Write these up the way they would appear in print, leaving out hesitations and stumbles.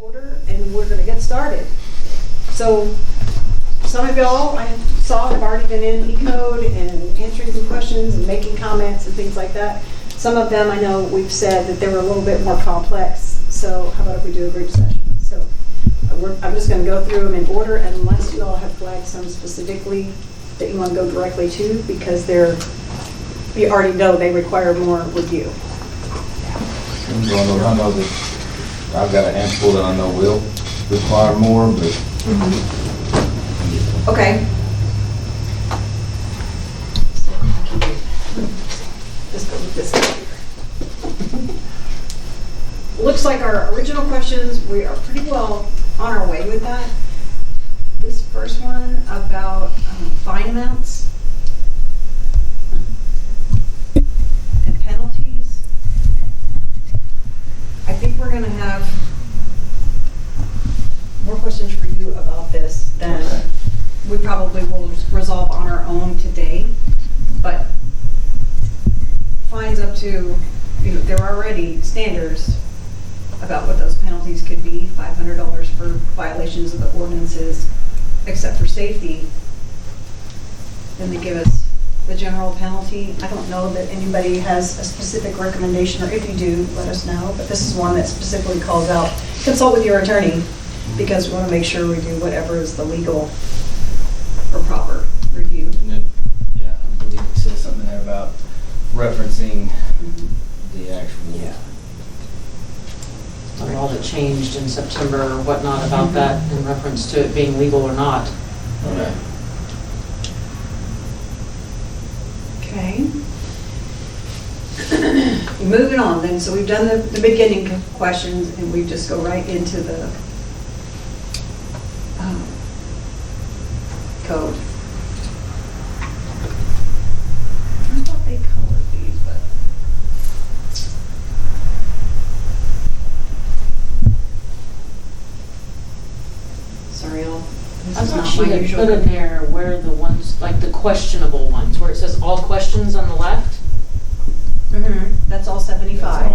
order, and we're going to get started. So some of y'all I saw have already been in E-code and answering some questions and making comments and things like that. Some of them I know we've said that they were a little bit more complex, so how about if we do a group session? So I'm just going to go through them in order unless you all have flagged some specifically that you want to go directly to, because you already know they require more review. I know that I've got a handful that I know will require more, but. Okay. Just go with this here. Looks like our original questions, we are pretty well on our way with that. This first one about fine amounts and penalties. I think we're going to have more questions for you about this than we probably will resolve on our own today. But fines up to, there are already standards about what those penalties could be, $500 for violations of the ordinances, except for safety. Then they give us the general penalty. I don't know that anybody has a specific recommendation, or if you do, let us know. But this is one that specifically calls out, consult with your attorney, because we want to make sure we do whatever is the legal or proper review. Yeah, I believe it says something there about referencing the actual. Yeah. The law that changed in September or whatnot about that in reference to it being legal or not. Okay. Okay. Moving on then, so we've done the beginning questions, and we just go right into the code. I thought they colored these, but sorry, y'all. This I is thought not she my had usual. put in there where the ones, like the questionable ones, where it says all questions on the left. That's all 75.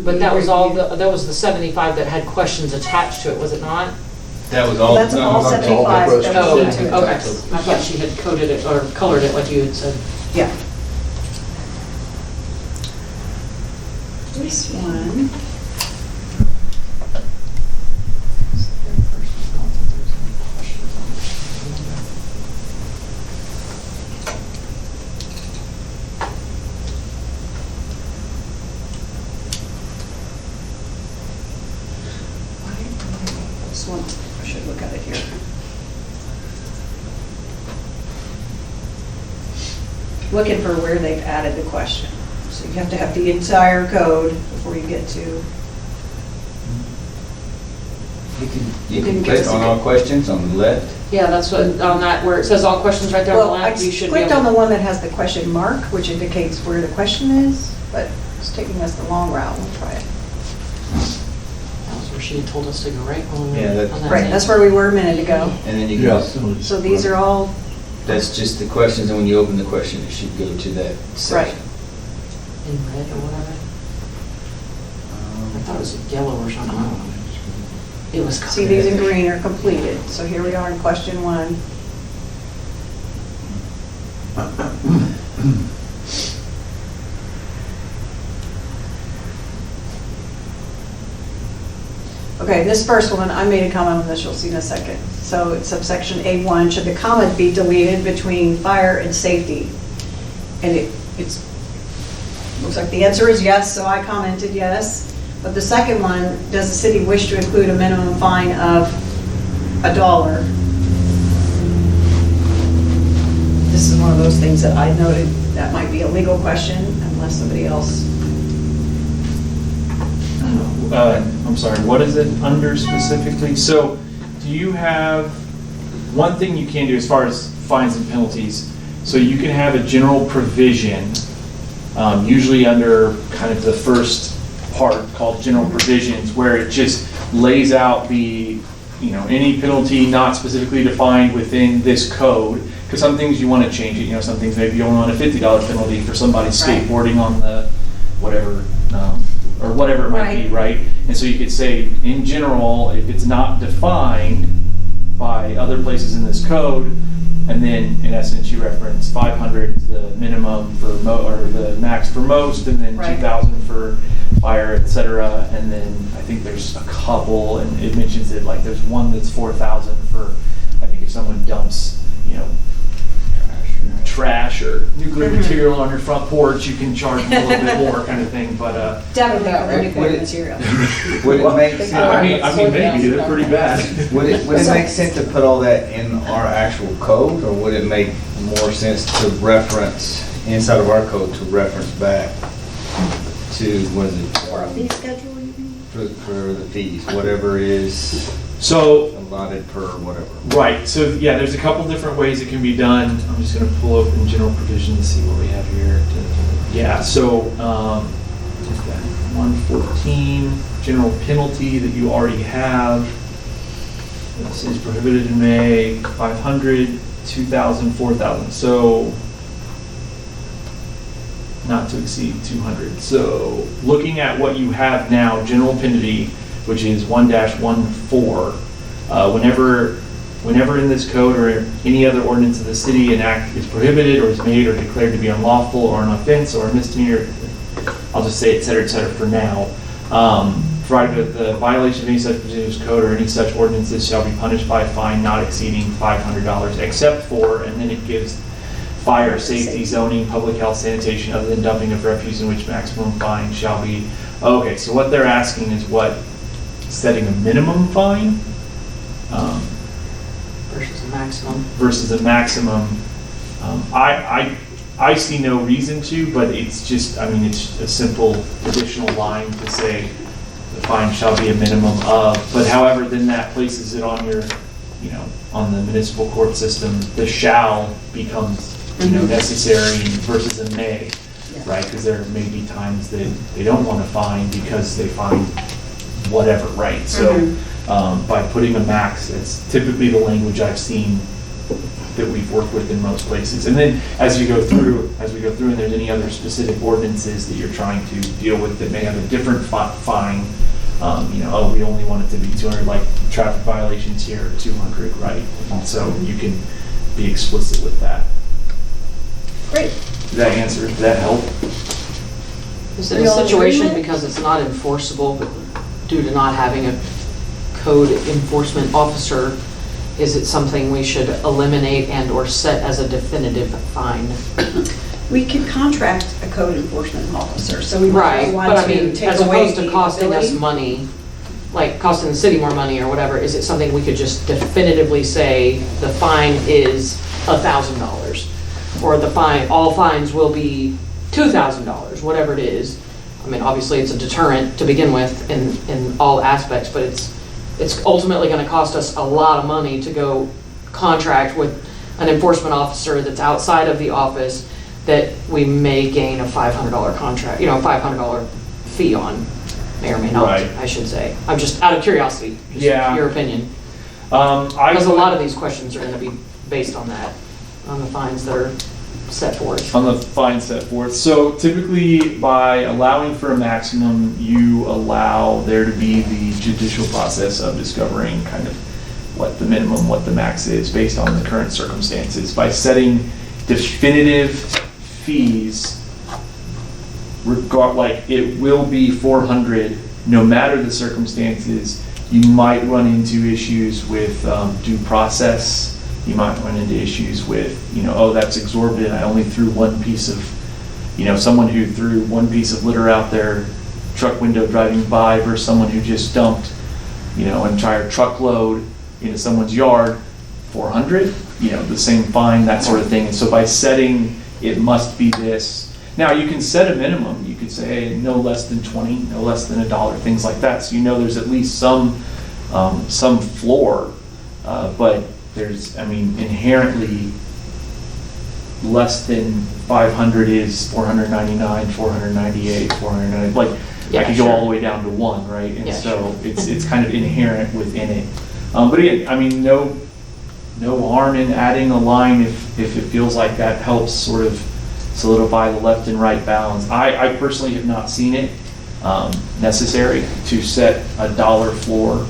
But that was all, that was the 75 that had questions attached to it, was it not? That was all. That's all 75. Oh, Yeah. okay. I thought she had coded it or colored it like you had said. Yeah. This one. This one, I should look at it here. Looking for where they've added the question. So you have to have the entire code before you get to. You can give click us a on good- all questions on the left. Yeah, that's what, on that, where it says all questions right there on the Well, I left, you should be clicked able on the to. one that has the question mark, which indicates where the question is, but it's taking us the long route. We'll try it. That was where she had told us to go right on. Yeah, that's- on that Right, thing. that's where we were a minute ago. And then you can, So these are all, that's just the questions, and when you open the question, it should go to that section. In red or whatever. I thought it was yellow or something. I don't know. It was. see, these in green are completed. So here we are in question one. Okay, this first one, I made a comment on this, you'll see in a second. So it's subsection A1, should the comma be deleted between fire and safety? And it's, looks like the answer is yes, so I commented yes. But the second one, does the city wish to include a minimum fine of $1? This is one of those things that I noted that might be a legal question unless somebody else. I'm sorry, what is it under specifically? So do you have, one thing you can do as far as fines and penalties, so you can have a general provision, usually under kind of the first part called general provisions, where it just lays out the, any penalty not specifically defined within this code, because some things you want to change it, some things maybe you only want a $50 penalty for somebody skateboarding on the whatever, or whatever it might be, right? And so you could say, in general, if it's not defined by other places in this code, and then in essence you reference 500 is the minimum for or the max for most, and then Right. 2,000 for fire, etc. And then I think there's a couple, and it mentions it like there's one that's 4,000 for, I think if someone dumps, you know, trash or nuclear material on your front porch, you can charge them a little bit more, kind of thing. But Definitely for the nuclear Would it- material. Would it make sense? I mean, maybe they're pretty bad. Would it make sense to put all that in our actual code, or would it make more sense to reference inside of our code to reference back to, what is it? Or a fee schedule, you mean? For the fees, whatever is So, allotted per whatever. right, so yeah, there's a couple different ways it can be done. I'm just gonna pull open general provision to see what we have here. Yeah, so, 114, general penalty that you already have. This is prohibited in May, 500, 2,000, 4,000. So, not to exceed 200. So, looking at what you have now, general penalty, which is 1-14, whenever in this code or any other ordinance of the city an act is prohibited or is made or declared to be unlawful or an offense or a misdemeanor, I'll just say et cetera, for now, provided that the violation of any such particular code or any such ordinances shall be punished by a fine not exceeding $500, except for, and then it gives fire, safety, zoning, public health, sanitation, other than dumping of refuse, in which maximum fine shall be. Okay, so what they're asking is what? Setting a minimum fine Versus a maximum. versus a maximum. I see no reason to, but it's just, I mean, it's a simple additional line to say the fine shall be a minimum of, but however, then that places it on your, you know, on the municipal court system, the shall becomes, you know, necessary versus a may, right? Because there may be times that they don't want to fine because they find whatever, right? So by putting a max, it's typically the language I've seen that we've worked with in most places. And then as we go through and there's any other specific ordinances that you're trying to deal with that may have a different fine, you know, oh, we only want it to be 200, like traffic violations here are 200, right? And so you can be explicit with that. Great. Did that answer, did that help? Is Are it a you all in situation agreement? because it's not enforceable due to not having a code enforcement officer? Is it something we should eliminate and or set as a definitive fine? We could contract a code enforcement officer, so we might Right, want but I to mean, take as away opposed to the costing us ability. money, like costing the city more money or whatever, is it something we could just definitively say the fine is $1,000? Or the fine, all fines will be $2,000, whatever it is. I mean, obviously, it's a deterrent to begin with in all aspects, but it's ultimately gonna cost us a lot of money to go contract with an enforcement officer that's outside of the office that we may gain a $500 contract, you know, $500 fee on, may or may not, Right. I should say. I'm just out of curiosity, just Yeah. your opinion. Because a lot of these questions are gonna be based on that, on the fines that are set forth. On the fine set forth. So typically, by allowing for a maximum, you allow there to be the judicial process of discovering kind of what the minimum, what the max is based on the current circumstances. By setting definitive fees, like it will be 400, no matter the circumstances. You might run into issues with due process. You might run into issues with, you know, oh, that's exorbitant. I only threw one piece of, you know, someone who threw one piece of litter out their truck window driving by versus someone who just dumped, you know, an entire truckload into someone's yard, 400, you know, the same fine, that sort of thing. And so by setting, it must be this. Now, you can set a minimum. You could say, hey, no less than 20, no less than $1, things like that. So you know there's at least some floor, but there's, I mean, inherently less than 500 is 499, 498, 490, like, Yeah, I could go all the sure. way down to 1, right? And Yeah, so sure. it's kind of inherent within it. But again, I mean, no harm in adding a line if it feels like that helps sort of solidify the left and right balance. I personally have not seen it. necessary to set a dollar floor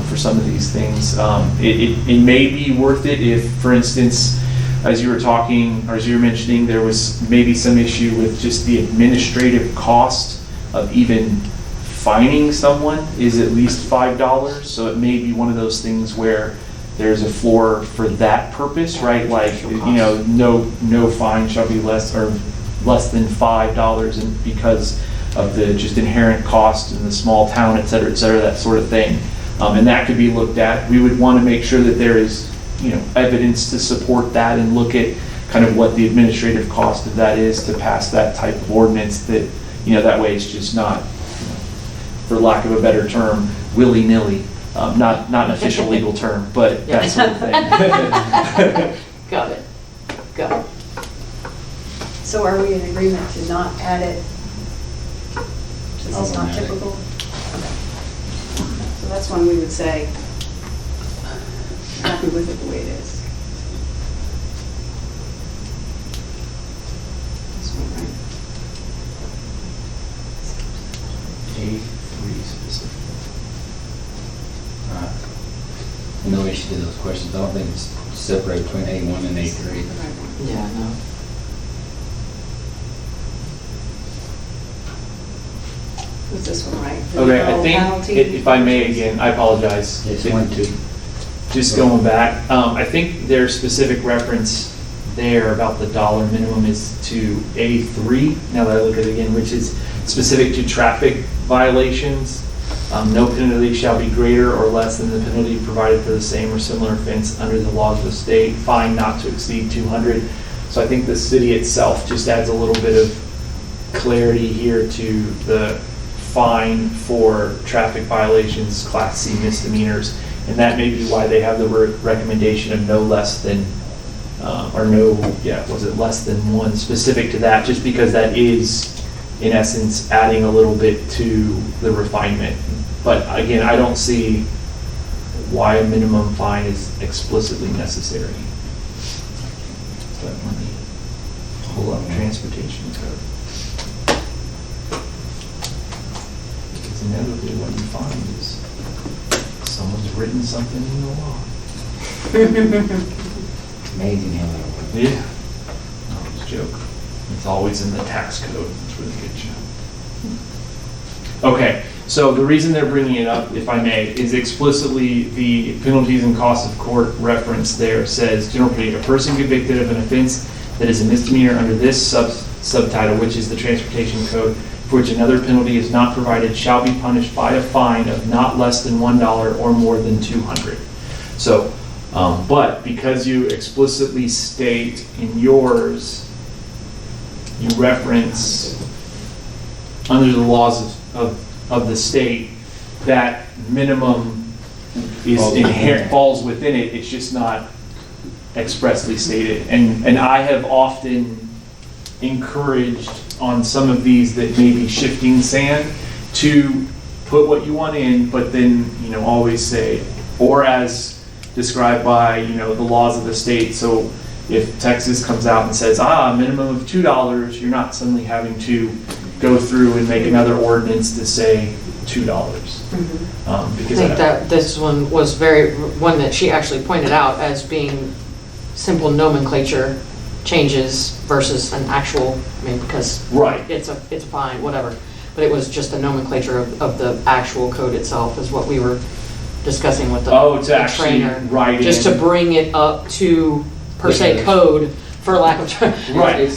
for some of these things. It may be worth it if, for instance, as you were talking, or as you were mentioning, there was maybe some issue with just the administrative cost of even fining someone is at least $5. So it may be one of those things where there's a floor for that purpose, right? Like, no fine shall be less than $5, and because of the just inherent cost in the small town, et cetera, that sort of thing. And that could be looked at. We would want to make sure that there is, evidence to support that, and look at kind of what the administrative cost of that is to pass that type of ordinance, that, that way it's just not, for lack of a better term, willy-nilly. Not an official legal term, but that sort of thing. Got it. So are we in agreement to not add it? This is not typical? Okay. So that's one we would say, happy with it the way it is. This one, right? 83 specifically. No issue to those questions. I don't think it's separated between A1 and A3. Yeah, no. Was this one right? The Okay, I referral think, penalty? if I may again, I apologize. Yes, 1, 2. Just going back, I think their specific reference there about the dollar minimum is to A3, now that I look at it again, which is specific to traffic violations. No penalty shall be greater or less than the penalty provided for the same or similar offense under the laws of the state. Fine not to exceed 200. So I think the city itself just adds a little bit of clarity here to the fine for traffic violations, Class C misdemeanors. And that may be why they have the recommendation of no less than, less than 1, specific to that, just because that is, in essence, adding a little bit to the refinement. But again, I don't see why a minimum fine is explicitly necessary. But let me pull up transportation code. Because inevitably what you find is someone's written something in the law. It's amazing how that works. Yeah. No, it's a joke. It's always in the tax code. That's where they get you. Okay, so the reason they're bringing it up, if I may, is explicitly the penalties and costs of court reference there says, general penalty, a person convicted of an offense that is a misdemeanor under this subtitle, which is the transportation code, for which another penalty is not provided, shall be punished by a fine of not less than $1 or more than 200. So, but because you explicitly state in yours, you reference under the laws of the state that minimum is inherent, falls within it. It's just not expressly stated. And I have often encouraged on some of these that may be shifting sand to put what you want in, but then, always say, or as described by, the laws of the state. So if Texas comes out and says, minimum of $2, you're not suddenly having to go through and make another ordinance to say $2. Because I think that this one was one that she actually pointed out as being simple nomenclature changes versus an actual, because right. it's a fine, whatever. But it was just a nomenclature of the actual code itself is what we were discussing with the trainer. Write just to bring it up to per se code, for lack of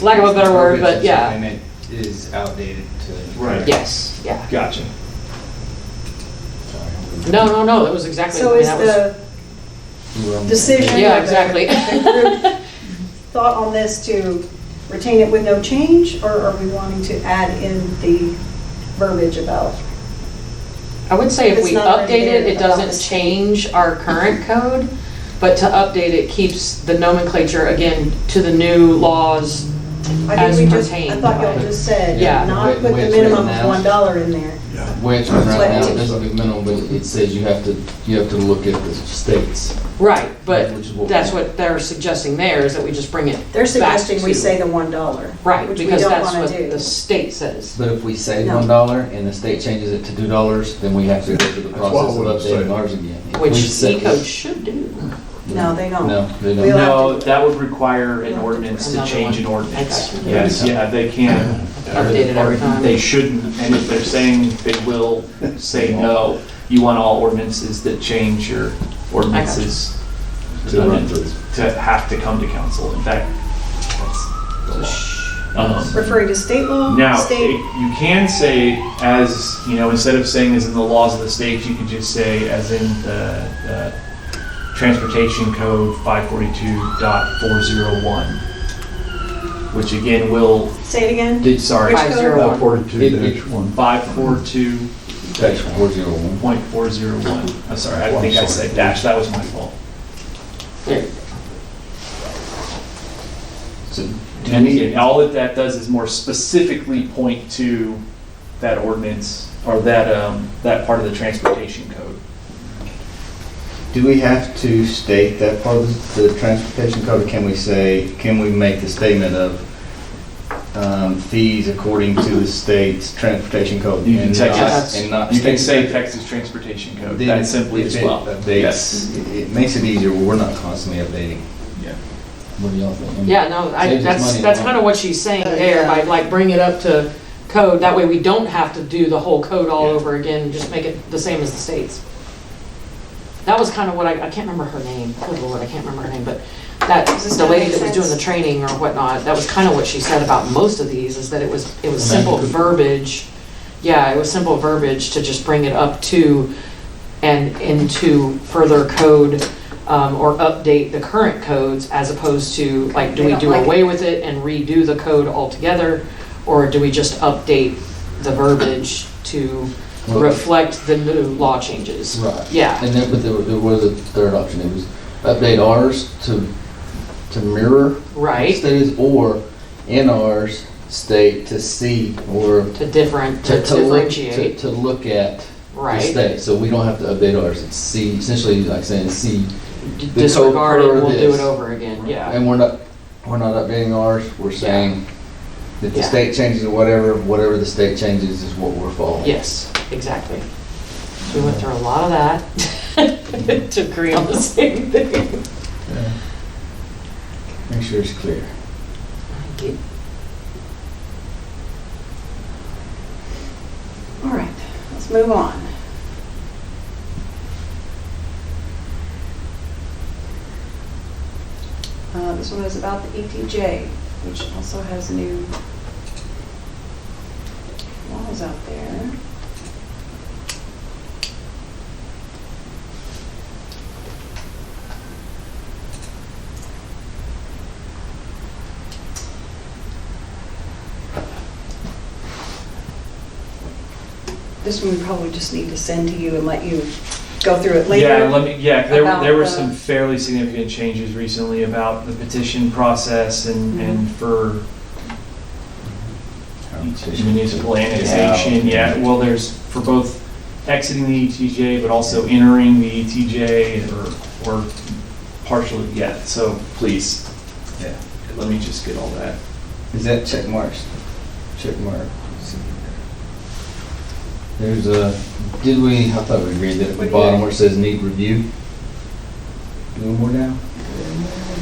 lack of a better word, but yeah. And it is outdated to. Right. Yes. Yeah. Gotcha. No. That was exactly. So is the decision? Yeah, exactly. The group thought on this to retain it with no change, or are we wanting to add in the verbiage about? I would say if It's we not update it, already it there, doesn't change our current code, but to update it keeps the nomenclature, again, to the new laws I as think I pertained. thought y'all just said, Yeah. not put the Wait, minimum of now? $1 in there. Which right But- now, it doesn't give minimum, but it says you have to look at the states. Right, but Which is what- that's what they're suggesting there, is that we just bring it They're back suggesting we to- say the $1. Right, which we because don't that's wanna what do. the state says. But if we say No. $1 and the state changes it to $2, then we have to go through the That's what I process of would've updating said. ours again. If Which we say- E-code should do. No, they don't. No, they We'll don't. have No, to- that would require an ordinance to Another change one. an ordinance. Okay. Yes, yeah, they can. Update it every time. They shouldn't, and if they're saying they will say no, you want all ordinances that change your ordinances To run through. to have to come to council. In fact, that's the law. Referring to state law? Now, State, you can say as, instead of saying as in the laws of the state, you can just say as in the Transportation Code 542.401, which again will, say it again? sorry, Which code? 42-1. 542.401. Section 401. I'm sorry, I think I said dash, that was my fault. There. So, do And we- again, all that does is more specifically point to that ordinance or that part of the transportation code. Do we have to state that part of the transportation code, or can we make the statement of fees according to the state's transportation code? You can and text not- it. And not You can state- say Texas Transportation Code, Then that simply if as it well. updates, Yes. it makes it easier, we're not constantly updating. What do y'all think? Yeah, no, Saves us money in the that's long kind of what she's saying Oh, there, yeah. by like bring it up to code, that way we don't have to do the whole code all over again, just make it the same as the states. That was kind of what I can't remember her name, good lord, I can't remember her name, but Does this the not lady make that was doing the sense? training or whatnot, that was kind of what she said about most of these, is that it was simple verbiage. Yeah, it was simple verbiage to just bring it up to and into further code, or update the current codes, as opposed to, like, do They we don't do like away it. with it and redo the code altogether? Or do we just update the verbiage to Well- reflect the new law changes? Right. Yeah, And then, but there was a third option. It was update ours to mirror right, states, or in ours state to see or to different, to to look, differentiate, to look at the right? state. So we don't have to update ours. It's see, essentially like saying see. the Disregard it, code per we'll do this. it over again, yeah. And we're not updating ours. We're saying that the Yeah. state changes or whatever the state changes is what we're following. Yes, exactly. So we went through a lot of that to agree on the same thing. Yeah. Make sure it's clear. Thank you. All right, let's move on. This one is about the ETJ, which also has new laws out there. This one we probably just need to send to you and let you go through it later. There About were the- some fairly significant changes recently about the petition process and for municipal annexation. Yeah, well, there's for both exiting the ETJ, but also entering the ETJ or partially, yeah, so please, Yeah. let me just get all that. Is that check marks? Check mark. There's a, I thought we agreed that at the What do bottom you- where it says need review. A little more down?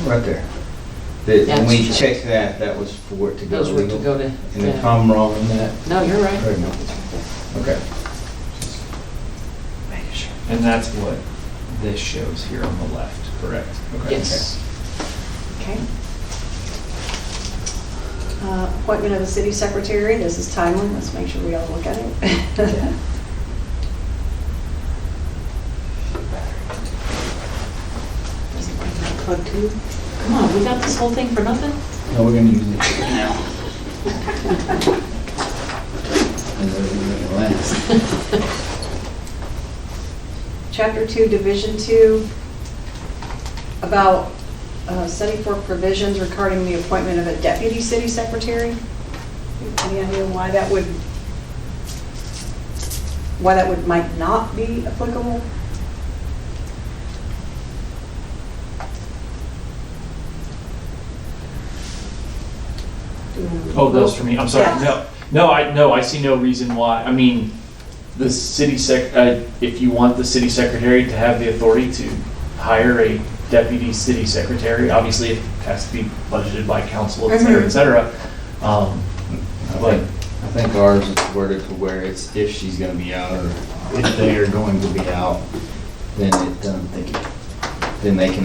Right there. That, Yeah, when we it's- checked that, that was for it to go Those were to legal. go to, And if I'm wrong on that, no, you're right. or no? Okay. And that's what this shows here on the left, correct? Okay. Yes. Okay. Appointment of a city secretary, this is timely, let's make sure we all look at it. Doesn't like that plug too. Come on, we got this whole thing for nothing? No, we're gonna use it now. And then we're gonna last. Chapter 2, Division 2, about setting forth provisions regarding the appointment of a deputy city secretary. Any idea why that would why that might not be applicable? Oh, those for me, I'm sorry, Yes. no, I see no reason why, I mean, the if you want the city secretary to have the authority to hire a deputy city secretary, obviously it has to be budgeted by council, et cetera, et cetera. I think ours is worded to where it's if she's gonna be out, or if they are going to be out, then then they can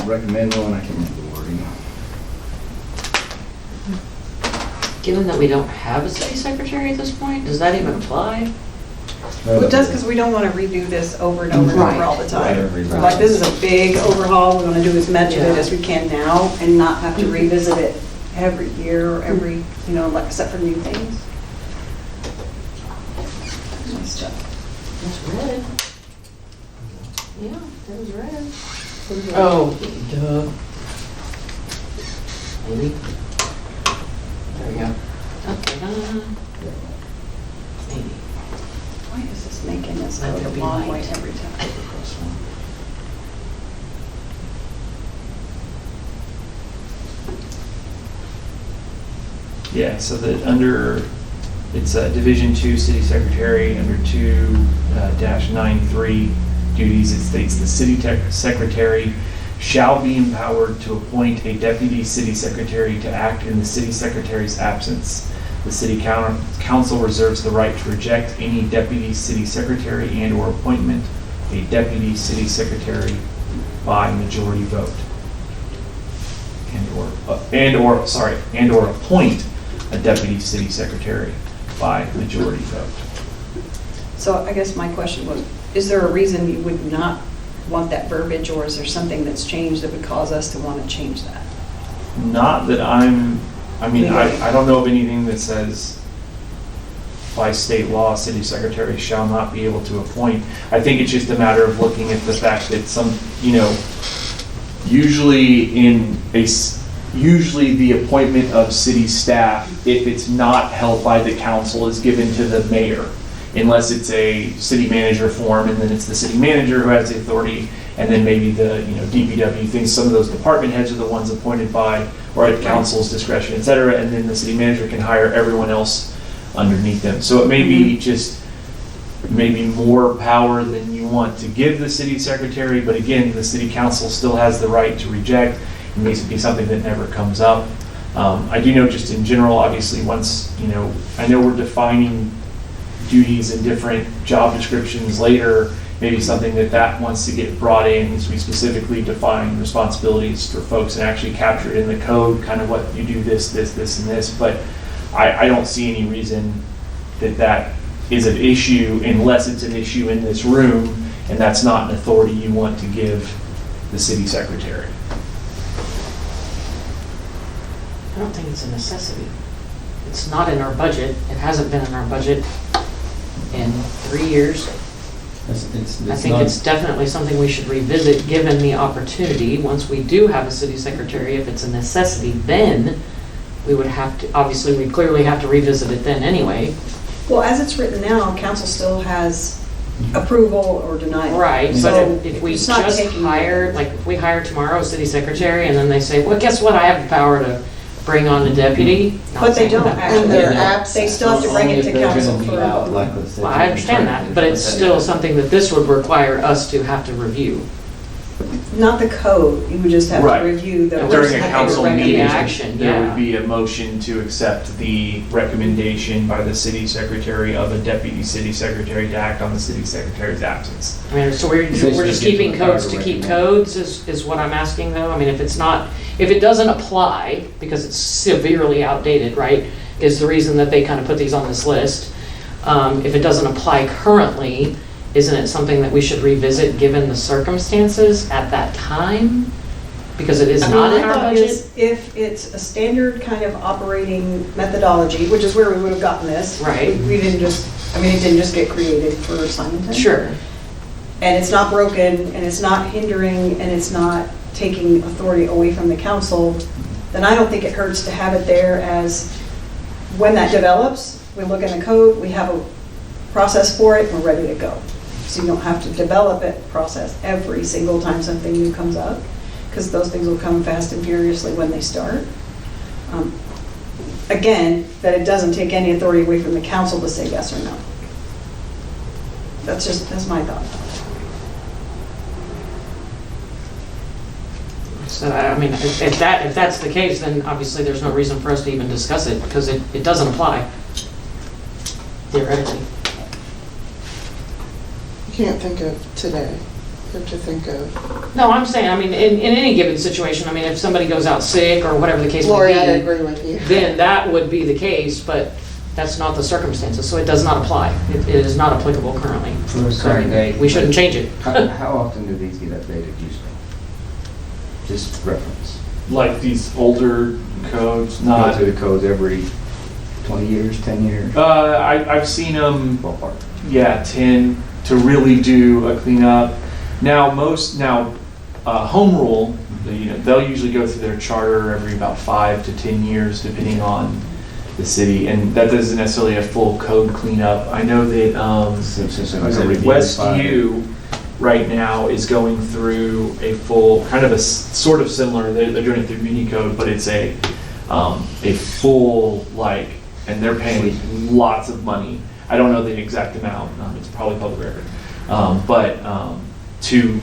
recommend one, I can remember the wording. Given that we don't have a city secretary at this point, does that even apply? Well, it does, because we don't want to redo this over and over and over all the time. Right. Like, this is a big overhaul, we want to do as much of it Yeah. as we can now and not have to revisit it every year or every, like, except for new things. Nice job. It's red. Yeah, it was red. Oh, duh. Maybe. There we go. Da-da-da. Maybe. Why is this making us Let go there the be long way light. every time? Yeah, so it's Division 2 City Secretary, under 2-93 duties, it states the city secretary shall be empowered to appoint a deputy city secretary to act in the city secretary's absence. The city council reserves the right to reject any deputy city secretary and/or appointment a deputy city secretary by majority vote. And/or appoint a deputy city secretary by majority vote. So I guess my question was, is there a reason you would not want that verbiage, or is there something that's changed that would cause us to want to change that? Not that I don't know of anything that says by state law, city secretary shall not be able to appoint. I think it's just a matter of looking at the fact that usually the appointment of city staff, if it's not held by the council, is given to the mayor, unless it's a city manager form, and then it's the city manager who has the authority, and then maybe the DPW things, some of those department heads are the ones appointed by, or at council's discretion, et cetera, and then the city manager can hire everyone else underneath them. So it may be just maybe more power than you want to give the city secretary, but again, the city council still has the right to reject. It may be something that never comes up. I do know just in general, obviously, once, I know we're defining duties and different job descriptions later, maybe something that wants to get brought in is we specifically define responsibilities for folks and actually capture it in the code, kind of what you do this, and this. But I don't see any reason that is an issue unless it's an issue in this room, and that's not an authority you want to give the city secretary. I don't think it's a necessity. It's not in our budget. It hasn't been in our budget in 3 years. I think it's definitely something we should revisit, given the opportunity. Once we do have a city secretary, if it's a necessity, then we would have to, obviously, we clearly have to revisit it then anyway. Well, as it's written now, council still has approval or denial. Right, So but if we it's not just taking- hire, like, if we hire tomorrow a city secretary, and then they say, well, guess what, I have the power to bring on a deputy. Not But they saying don't that. actually. they're They still have to bring it to council for approval. Well, I understand that, but it's still something that this would require us to have to review. Not the code, you would just have Right. to review the. During a have to council recommend meeting, action, there yeah. would be a motion to accept the recommendation by the city secretary of a deputy city secretary to act on the city secretary's absence. I mean, so we're Essentially just gives keeping them the power codes to to keep recommend. codes is what I'm asking though? I mean, if it doesn't apply, because it's severely outdated, right, is the reason that they kind of put these on this list. If it doesn't apply currently, isn't it something that we should revisit given the circumstances at that time? Because it is not in My our thought budget? is, if it's a standard kind of operating methodology, which is where we would have gotten this. Right. We didn't just, it didn't just get created for Simonton. Sure. And it's not broken, and it's not hindering, and it's not taking authority away from the council, then I don't think it hurts to have it there as, when that develops, we look in the code, we have process for it, and we're ready to go. So you don't have to develop it, process every single time something new comes up, because those things will come fast and furiously when they start. Again, that it doesn't take any authority away from the council to say yes or no. That's my thought. So, I mean, if that's the case, then obviously there's no reason for us to even discuss it, because it doesn't apply, theoretically. You can't think of today. You have to think of. No, I'm saying, I mean, in any given situation, I mean, if somebody goes out sick or whatever the case Lori, I may be, agree with you. then that would be the case, but that's not the circumstances, so it does not apply. It is not applicable currently. For the So, I current mean, date. we shouldn't change it. How often do these get updated usually? Just reference. Like these older codes, Go not, through the codes every 20 years, 10 years, I've seen them, ballpark. yeah, 10 to really do a cleanup. Now, home rule, they'll usually go through their charter every about 5 to 10 years, depending on the city, and that doesn't necessarily a full code cleanup. I know that Since like a review Westview right now is going through a full, kind of a sort of similar, they're doing it through Muni Code, but it's a full, like, and they're paying lots of money. I don't know the exact amount, it's probably public record. But to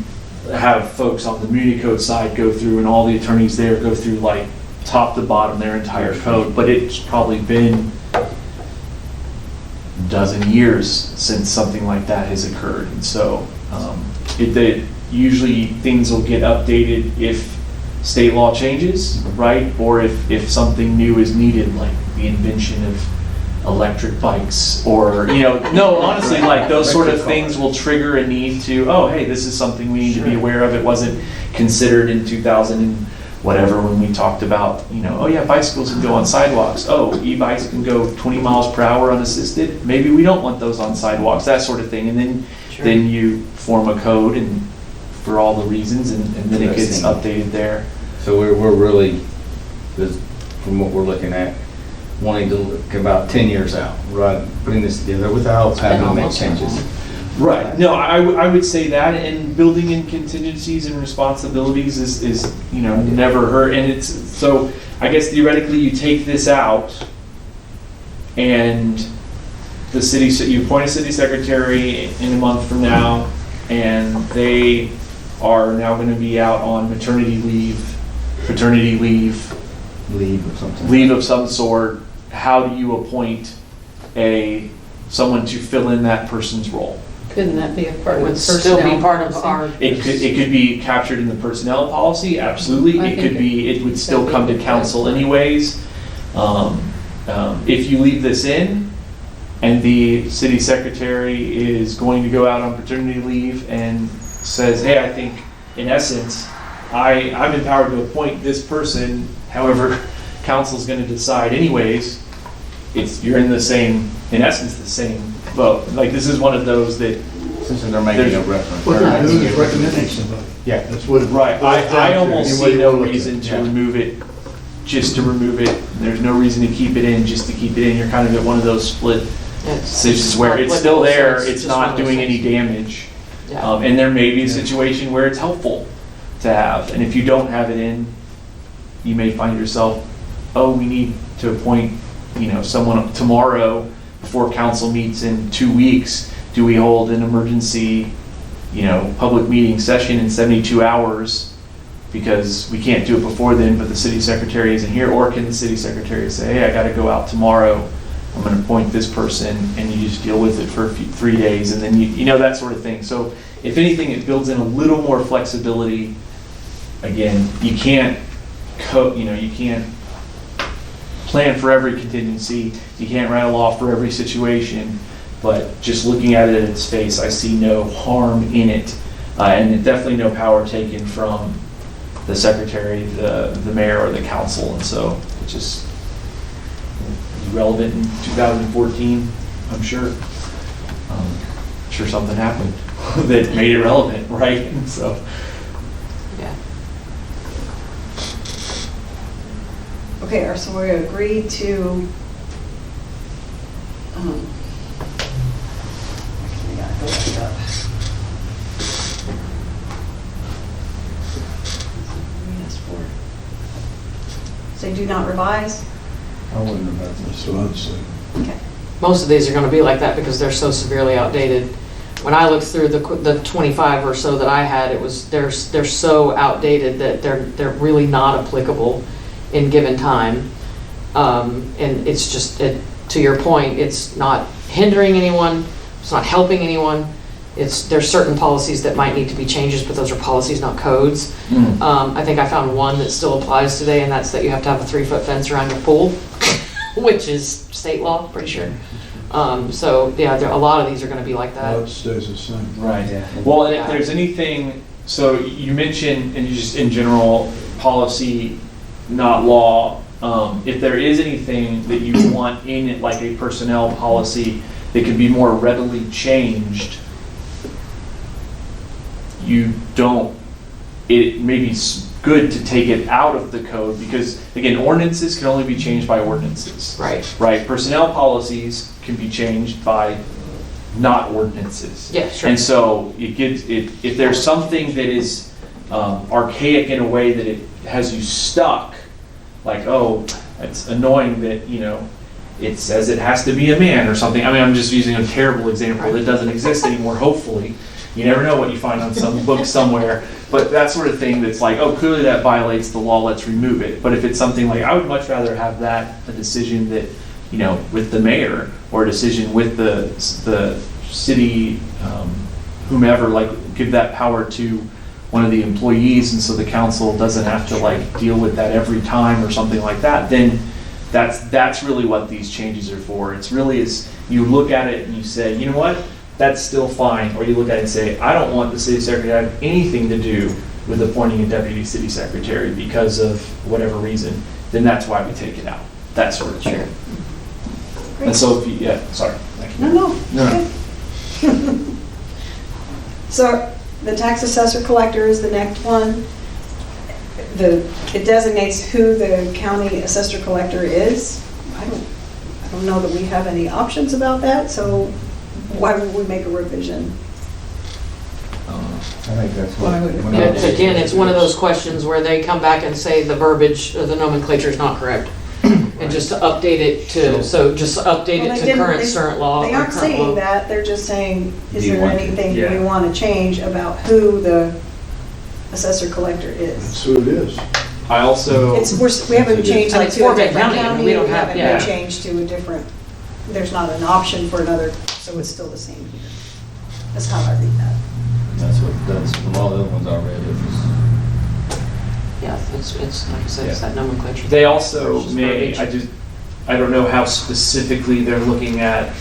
have folks on the Muni Code side go through, and all the attorneys there go through like top to bottom their entire code, but it's probably been a dozen years since something like that has occurred. And so usually things will get updated if state law changes, right? Or if something new is needed, like the invention of electric bikes, or, no, honestly, like those sort of things will trigger a need to, oh, hey, this is something we need to be aware of. It wasn't considered in 2000 and whatever when we talked about, oh yeah, bicycles can go on sidewalks. Oh, e-bikes can go 20 miles per hour unassisted. Maybe we don't want those on sidewalks, that sort of thing. And then you form a code and for all the reasons, and then it gets updated there. So we're really, from what we're looking at, wanting to look about 10 years out, right? Putting this together without having to make changes. Right. No, I would say that, and building in contingencies and responsibilities is never hurt. And it's, so I guess theoretically you take this out, and the city, you appoint a city secretary in a month from now, and they are now going to be out on maternity leave, paternity leave, leave of some sort. How do you appoint someone to fill in that person's role? Couldn't that be a part of the Would still be personnel part of policy? our. It could be captured in the personnel policy, absolutely. I It think could be, it would still that'd come be to council fine. anyways. If you leave this in, and the city secretary is going to go out on paternity leave and says, hey, I think, in essence, I'm empowered to appoint this person, however, council's gonna decide anyways, you're in the same, in essence, the same vote. Like, this is one of those that, Since they're making a reference. What they're they're making doing a is recommending somebody. Yeah. That's what it right, boils down I to, almost any way see you no wanna look at reason it. to remove it, just to remove it. There's no reason to keep it in, just to keep it in. You're kind of at one of those split decisions where it's still there, it's not doing any damage. Yeah. And there may be a situation where it's helpful to have, and if you don't have it in, you may find yourself, oh, we need to appoint, someone tomorrow before council meets in 2 weeks. Do we hold an emergency, public meeting session in 72 hours because we can't do it before then, but the city secretary isn't here? Or can the city secretary say, hey, I gotta go out tomorrow, I'm going to appoint this person, and you just deal with it for 3 days, and then that sort of thing. So if anything, it builds in a little more flexibility. Again, you can't you can't plan for every contingency, you can't write a law for every situation, but just looking at it at its face, I see no harm in it, and definitely no power taken from the secretary, the mayor, or the council, and so it just relevant in 2014, I'm sure. Sure something happened that made it relevant, right? And so, Yeah. Okay, so we agree to Say do not revise? I wouldn't have had this. So I'd say, Okay. Most of these are gonna be like that because they're so severely outdated. When I looked through the 25 or so that I had, they're so outdated that they're really not applicable in given time. And it's just, to your point, it's not hindering anyone, it's not helping anyone. There's certain policies that might need to be changes, but those are policies, not codes. I think I found one that still applies today, and that's that you have to have a 3-foot fence around your pool, which is state law, pretty sure. So yeah, a lot of these are gonna be like that. that stays the same. Right. Yeah. Well, and if there's anything, so you mentioned, and you just in general, policy, not law, if there is anything that you want in it, like a personnel policy that can be more readily changed, you don't, it may be good to take it out of the code because, again, ordinances can only be changed by ordinances. Right. Right, personnel policies can be changed by not ordinances. Yeah, sure. And so it gives, if there's something that is archaic in a way that it has you stuck, like, oh, it's annoying that, it says it has to be a man or something. I mean, I'm just using a terrible example that doesn't exist anymore, hopefully. You never know what you find on some book somewhere. But that sort of thing that's like, oh, clearly that violates the law, let's remove it. But if it's something like, I would much rather have that, a decision that, with the mayor, or a decision with the city, whomever, like, give that power to one of the employees, and so the council doesn't have to like deal with that every time or something like that, then that's really what these changes are for. It's really is you look at it and you say, you know what, that's still fine. Or you look at it and say, I don't want the city secretary to have anything to do with appointing a deputy city secretary because of whatever reason, then that's why we take it out. That sort of thing. And so if you, sorry. Thank you. No. No. Okay. So the tax assessor collector is the next one. It designates who the county assessor collector is. I don't know that we have any options about that, so why would we make a revision? I think that's what. Again, it's one of those questions where they come back and say the verbiage or the nomenclature is not correct. And just to update it just update Well, it they to current didn't- law. They or aren't current saying law. that, they're just saying, is Do you there want to? anything Yeah. we want to change about who the assessor collector is? That's who it is. I also, We haven't changed And like it's to a Fort Bend different County, I mean, county, we we don't have- haven't yeah. been changed to a different, there's not an option for another, so it's still the same here. That's how I read that. That's from all the other ones I read, it was. Yeah, it's like I said, it's that nomenclature. they also Versus may, verbiage. I don't know how specifically they're looking at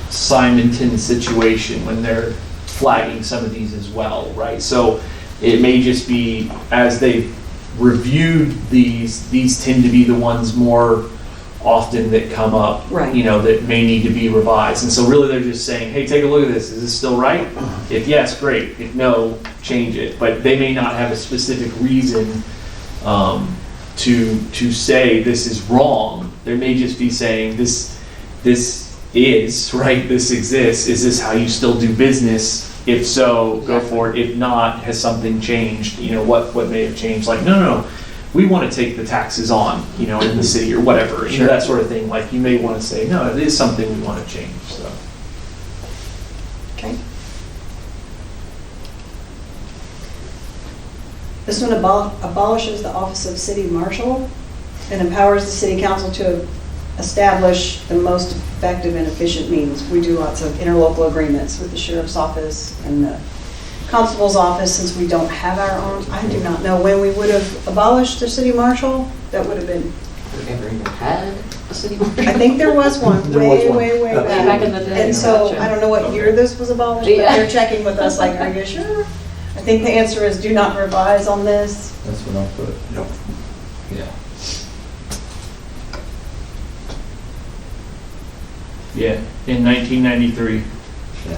Simonton situation when they're flagging some of these as well, right? So it may just be, as they've reviewed these tend to be the ones more often that come up, Right. that may need to be revised. And so really they're just saying, hey, take a look at this. Is this still right? If yes, great. If no, change it. But they may not have a specific reason to say this is wrong. They may just be saying this is, right? This exists. Is this how you still do business? If so, go for it. If not, has something changed? What may have changed? Like, no. We want to take the taxes on, in the city or whatever, that sort of thing. Like, you may want to say, no, it is something we want to change, so. Okay. This one abolishes the office of city marshal and empowers the city council to establish the most effective and efficient means. We do lots of interlocal agreements with the sheriff's office and the constable's office, since we don't have our own. I do not know when we would have abolished the city marshal. That would have been, Have we ever even had a city marshal? I think there was one There was one. way back. Back in the day. And so, Gotcha. I don't know what year this was abolished, but Yeah. they're checking with us like, are you sure? I think the answer is do not revise on this. That's what I put. Yep. Yeah. Yeah, in 1993.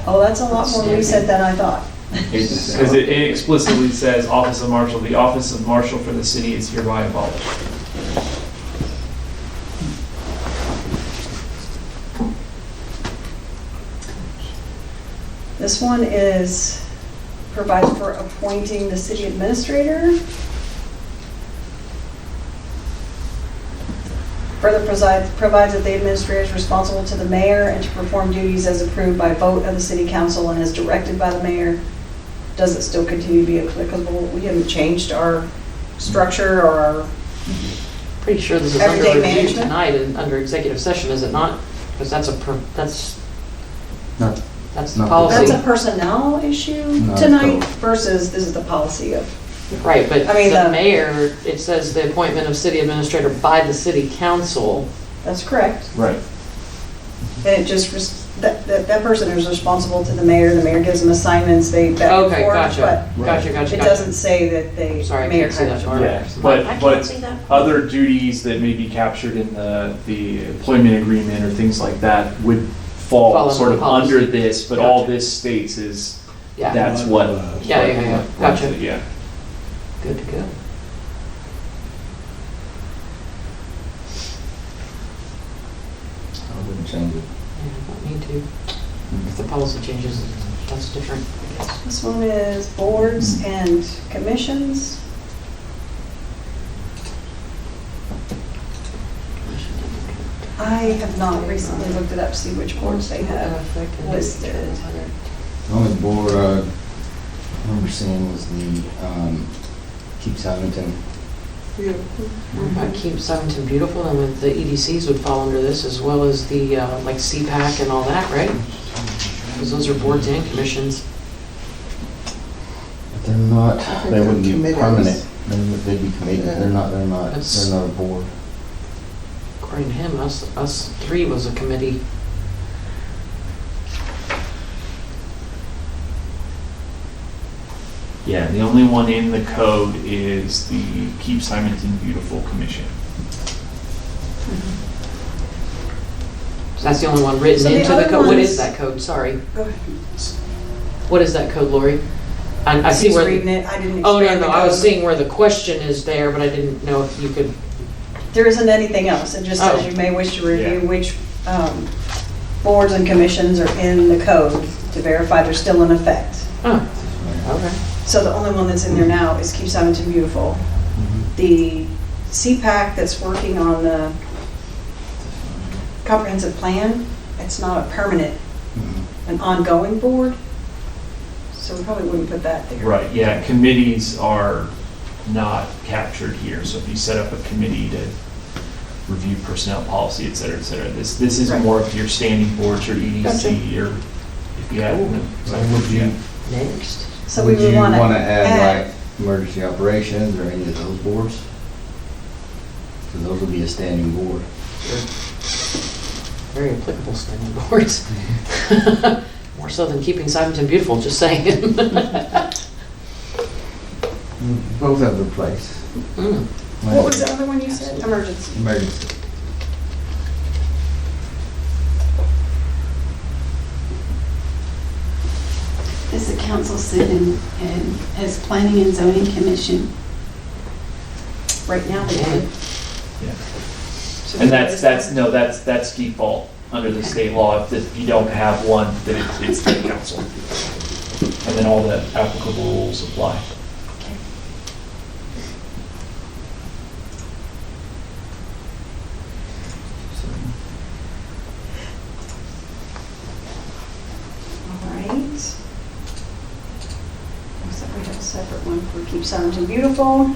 Oh, that's a lot more recent than I thought. Because it explicitly says, Office of Marshal, the Office of Marshal for the city is hereby abolished. This one provides for appointing the city administrator. Further provides that the administrator is responsible to the mayor and to perform duties as approved by vote of the city council and as directed by the mayor. Does it still continue to be applicable? We haven't changed our structure or our, Pretty sure this is under Everyday review management? tonight and under executive session, is it not? Because that's Not, that's the Not- policy. that's a personnel issue No, it's tonight both. versus this is the policy of, Right, but I mean, the the- mayor, it says the appointment of city administrator by the city council. that's correct. Right. And it just, that person is responsible to the mayor gives them assignments, they back and Okay, forth, gotcha, but gotcha. it doesn't say that they. Sorry, I mayor can't see that has- far. Yeah, I but, can't but see that. other duties that may be captured in the employment agreement or things like that would Fall fall under sort the of policy. under this, but all Gotcha. this states is Yeah, that's what. Yeah, gotcha. Yeah. Good to go. I wouldn't change it. Yeah, don't need to. If the policy changes, that's different, I guess. This one is boards and commissions. I have not recently looked it up to see which boards they have listed. The only board I remember seeing was the, Keep Simonton. Beautiful. About Keep Simonton Beautiful, and with the EDCs would fall under this, as well as the, like CPAC and all that, right? Because those are boards and commissions. But they're not, I think they they're wouldn't be committees. permanent. They'd be committed. Yeah. They're not That's- a board. According to him, us three was a committee. Yeah, the only one in the code is the Keep Simonton Beautiful Commission. So that's the only one written So the into the other code. What ones- is that code? Sorry. Go ahead. What is that code, Lori? I see He's where. reading it, I didn't Oh, expand no, the I was code. seeing where the question is there, but I didn't know if you could. There isn't anything else, it just says Oh. you may wish to review Yeah. which boards and commissions are in the code to verify they're still in effect. Oh, okay. So the only one that's in there now is Keep Simonton Beautiful. The CPAC that's working on the comprehensive plan, it's not a permanent, an ongoing board, so we probably wouldn't put that there. Right, yeah, committees are not captured here, so if you set up a committee to review personnel policy, et cetera, this is Right. more of your standing boards, your EDC, or if you have. So would you, Next. So we would would you want to want to add like emergency operations or any of those boards? So those would be a standing board. Very applicable standing boards. More so than Keeping Simonton Beautiful, just saying. Both have their place. Mm. What was the other one you said? Emergency. Emergency. Does the council sit as planning and zoning commission? Right now they do. Yeah. So And what is that's default under the state law. If you don't have one, then it's the council. And then all the applicable rules apply. All right. Looks like we have a separate one for Keep Simonton Beautiful.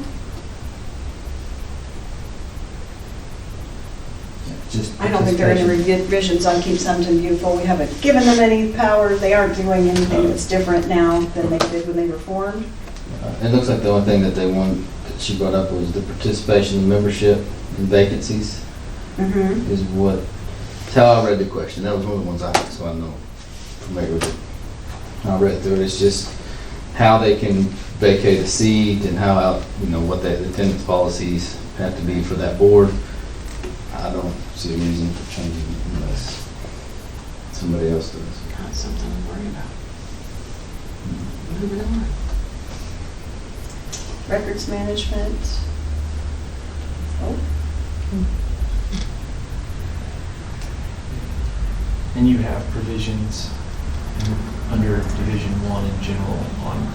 Just I don't think there are any revisions on Keep Simonton Beautiful. We haven't given them any power. They aren't doing anything that's different now than they did when they were formed. It looks like the only thing that they wanted, that she brought up was the participation in membership and vacancies Mm-hmm. is what, that's how I read the question. That was one of the ones I had, so I know, familiar with it. I read through it. It's just how they can vacate a seat and how, what the attendance policies have to be for that board. I don't see a reason for changing it unless somebody else does. Not something to worry about. Moving on. Records management. Oh, And you have provisions under Division 1 in general on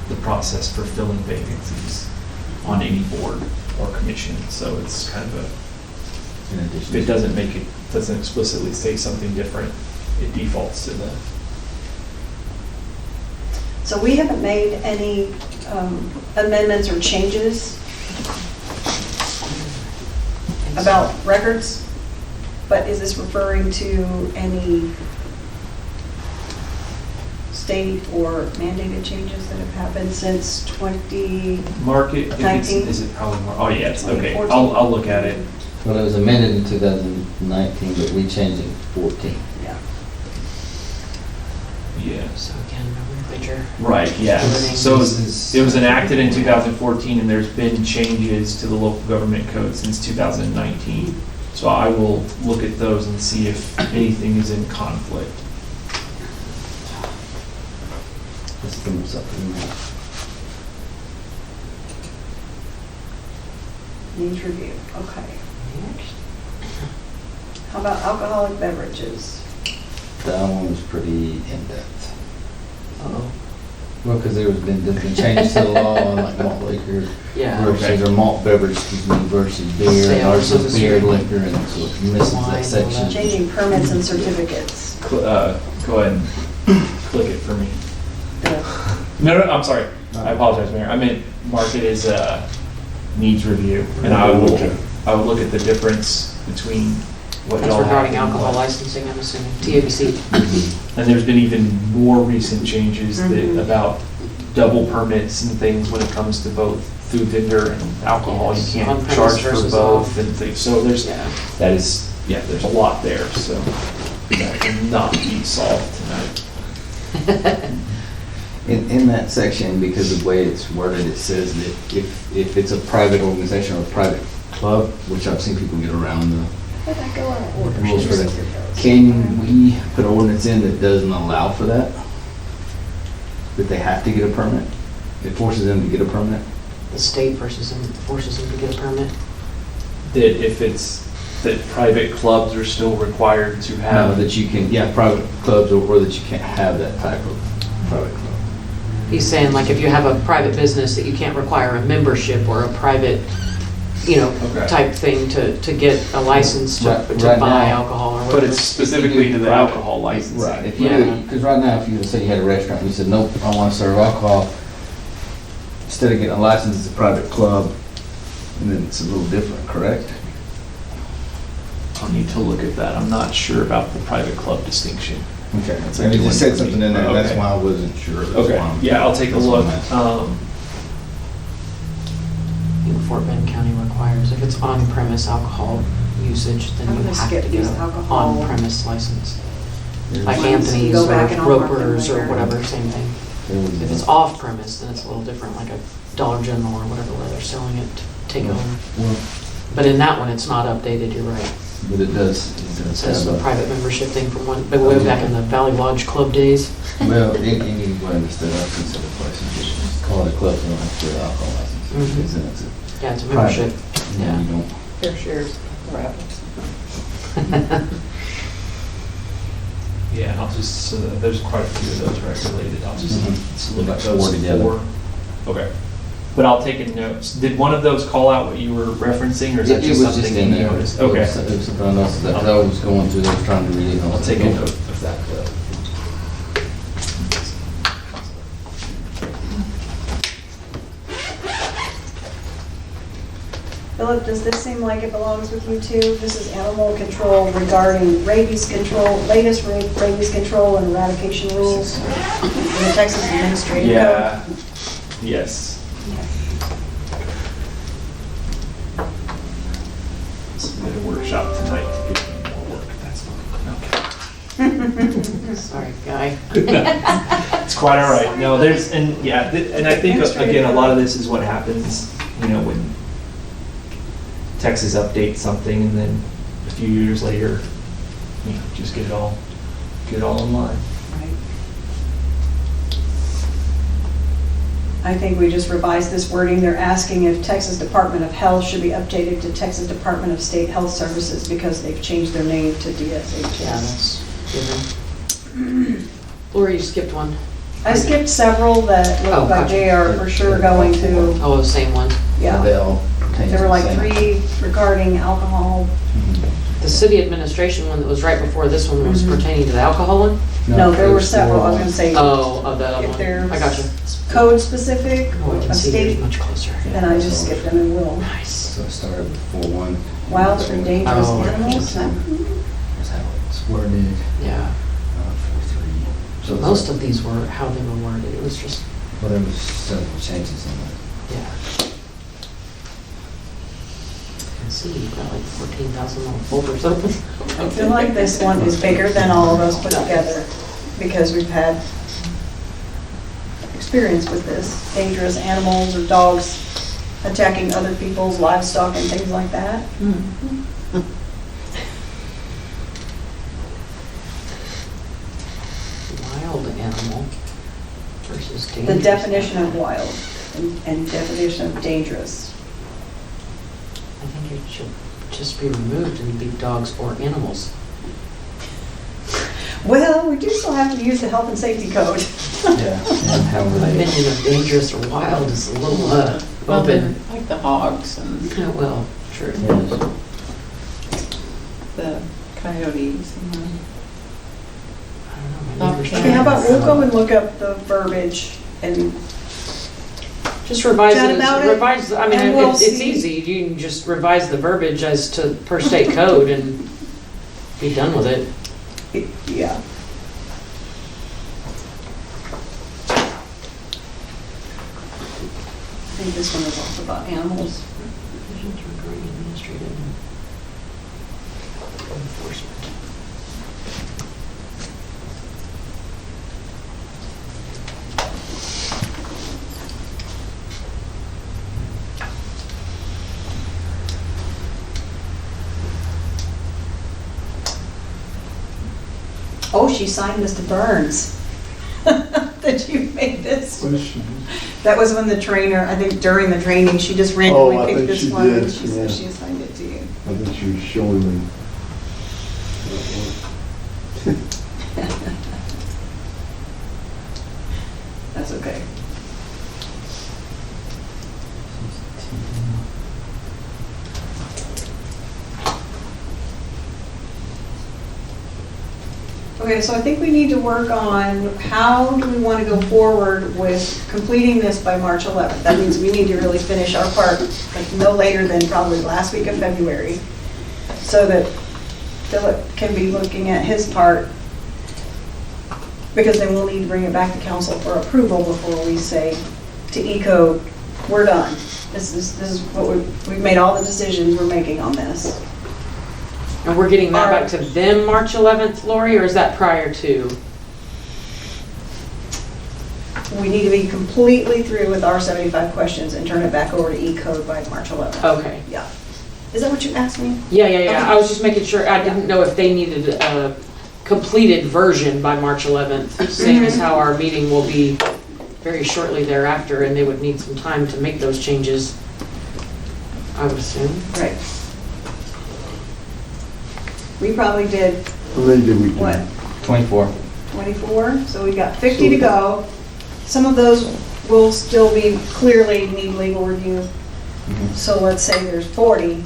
the process for filling vacancies on any board or commission. So it's kind of In If addition. it doesn't explicitly say something different, it defaults to the, So we haven't made any amendments or changes about records, but is this referring to any state or mandated changes that have happened since 20? market, if it's, 19? is it probably more, oh yeah, it's, okay, 2014. I'll look at it. Well, it was amended in 2019, but we changed it in 14. Yeah. Yeah. So again, nomenclature. Right, yeah. So it was enacted in 2014, and there's been changes to the local government code since 2019. So I will look at those and see if anything is in conflict. Let's bring this up. Needs review, okay. How about alcoholic beverages? That one was pretty in-depth. Uh-oh. Well, because there's been changes to the law on like malt liquor Yeah. versus, or malt beverage, excuse me, versus beer, and Sales ours of is the beer, street. liquor, and so it misses Wine, all that section. that. Changing permits and certificates. Go ahead and click it for me. The- No, I'm sorry. I apologize, Mayor. I meant market is needs review, and I will look at the difference between what That's y'all have regarding and alcohol what- licensing, I'm assuming, TABC. And there's been even more recent changes that, Mhm. about double permits and things when it comes to both food vendor and alcohol. You Yes, can't on-premise charge for versus both off. and things. So there's, Yeah. that is, yeah, there's a lot there, so that cannot be solved tonight. In that section, because of the way it's worded, it says that if it's a private organization or a private club, which I've seen people get around the Where'd that go out of order? rules for that, Should have said those. can we put an ordinance in that doesn't allow for that? That they have to get a permit? It forces them to get a permit? The state forces them to get a permit. That if it's, that private clubs are still required to No, have. that you can, yeah, private clubs, or that you can't have that type of private club. He's saying like if you have a private business that you can't require a membership or a private, you know, Okay. type thing to get a license to Right buy now. alcohol or But whatever. it's specifically to the alcohol licensing. Right, if you Yeah. do, because right now, if you say you had a restaurant, you said, nope, I want to serve alcohol, instead of getting a license, it's a private club, and then it's a little different, correct? I'll need to look at that. I'm not sure about the private club distinction. Okay, That's a and it new just one said for me. something in there, that's Okay. why I wasn't sure. That's Okay, why I'm- yeah, I'll take a that's why look. I'm asking. Fort Bend County requires, if it's on-premise alcohol usage, then I'm you gonna have skip to get these an alcohol. on-premise license. There's- Like Ones you Anthony's go or back and I'll mark them Roper's or later. whatever, same thing. there was- If it's off-premise, then it's a little different, like a Dollar General or whatever, where they're selling it to take home. Well, But in that one, it's not updated, you're right. but it does It says have a a, private membership thing from way back in the Valley Lodge Club days. well, any way instead of consider places, just call it a club, you don't have to get an alcohol license, Mhm. because then it's a Yeah, it's a private. membership. And then you don't, Fair shares, raffles. Yeah, I'll just, there's quite a few of those regulated. I'll just Mhm. let's look About at those 4 together. 4. Okay. But I'll take a note. Did one of those call out what you were referencing, or is that it just was just something in you there. noticed? It was- Okay. It was something else that I was going through, I was trying to read it. and I I'll was take like, a nope. note of that clip. Philip, does this seem like it belongs with you too? This is animal control regarding rabies control, latest rabies control and eradication rules in the Texas Administrative Code. Yeah, yes. Submit a workshop tonight to give me more work. That's not, okay. Sorry, guy. It's quite all right. No, there's, and yeah, and I think, again, a lot of this is what happens, you know, when Texas updates something and then a few years later, you know, just get it all online. Right. I think we just revised this wording. They're asking if Texas Department of Health should be updated to Texas Department of State Health Services because they've changed their name to DSHS. Yeah, that's given. Lori, you skipped one. I skipped several that Oh, look like gotcha. they are for sure going to, Oh, the same one. And yeah. they all pertain to There were the like same. 3 regarding alcohol the city administration one that was right before this one was pertaining to the alcohol one? No, there were there's several, I was four. gonna say, Oh, of the other if one. there's I got you. code specific, Oh, I can a see yours state, much closer. then I just skip them and will. Nice. So it started with 4-1. Wild or dangerous Oh, animals? That's how it's worded. Yeah. 4-3. So it's Most like- of these were how they were worded. It was just, Well, there was several changes in it. yeah. I can see you've got like 14,000 little folders open. I feel like this one is bigger than all of those put together, because we've had experience with this. Dangerous animals or dogs attacking other people's livestock and things like that. Wild animal versus dangerous. The definition of animal. wild and definition of dangerous. I think it should just be removed and be dogs or animals. Well, we do still have to use the health and safety code. Yeah. And how were My they? opinion of dangerous or wild is a little Well, open. then, like the hogs and Yeah, well, true. Yeah. the coyotes and the. I don't know. maybe Okay, Okay, how about we'll go and look up the verbiage and Just revise Chat it, about it, revise, I mean, and we'll it's see. easy, you can just revise the verbiage as to per state code and be done with it. yeah. I think this one is also about animals. Provisions regarding administrative enforcement. Oh, she signed Mr. Burns. That you made this. That was when the trainer, I think during the training, she just randomly Oh, I picked think this she one. did, And she said yeah. she assigned it to you. I think she was showing me. That's okay. Okay, so I think we need to work on how do we want to go forward with completing this by March 11th. That means we need to really finish our part like no later than probably last week of February, so that Philip can be looking at his part, because then we'll need to bring it back to council for approval before we say to E-code, we're done. This is what we've made all the decisions we're making on this. And we're getting that Are- back to them March 11th, Lori, or is that prior to? We need to be completely through with our 75 questions and turn it back over to E-code by March 11th. Okay. Yeah. Is that what you asked me? Yeah, Okay. I was just making sure, I didn't know if they needed a completed version by March 11th, same as how our meeting will be very shortly thereafter, and they would need some time to make those changes, I would assume. Right. We probably did, How many did we do? what, 24. 24? So we got 50 to go. Some of those will still be clearly need legal review. So let's say there's 40.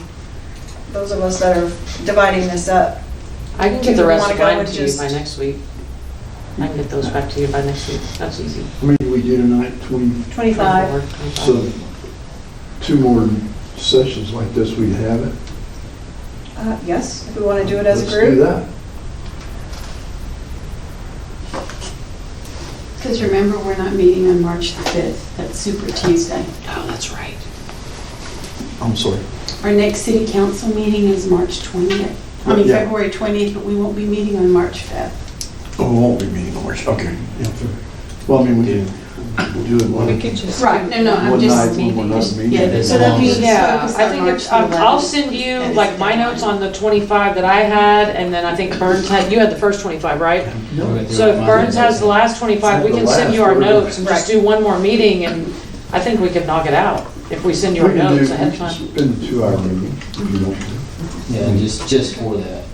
Those of us that are dividing this up, I can Do get the you rest wanna of go mine and to you just- by next week. I can get those back to you by next week, that's easy. How many did we do tonight? 20? 25. 25. So 2 more sessions like this, we'd have it. Yes, if we want to do it as a Let's do group. that. Because remember, we're not meeting on March the 5th, that's Super Tuesday. Oh, that's right. I'm sorry. Our next city council meeting is March 20th. I mean, Yeah. February 20th, but we won't be meeting on March 5th. Oh, we won't be meeting on March, okay. Yeah, fair. Well, I mean, we can do it one. We could just. Right, no, I'm One just. night when we're not meeting. Yeah, It's so that long. means Yeah, focus I on think March it's, the 11th. I'll send you That is like my the notes on the 25 that I had, and then I think Burns had, you had the first 25, right? So if Burns has the last 25, we can send you our notes and just do one more meeting, and I think we could knock it out if we send you our We can do, notes we ahead of can time. spend a 2-hour meeting if you want to. Yeah, and just for that.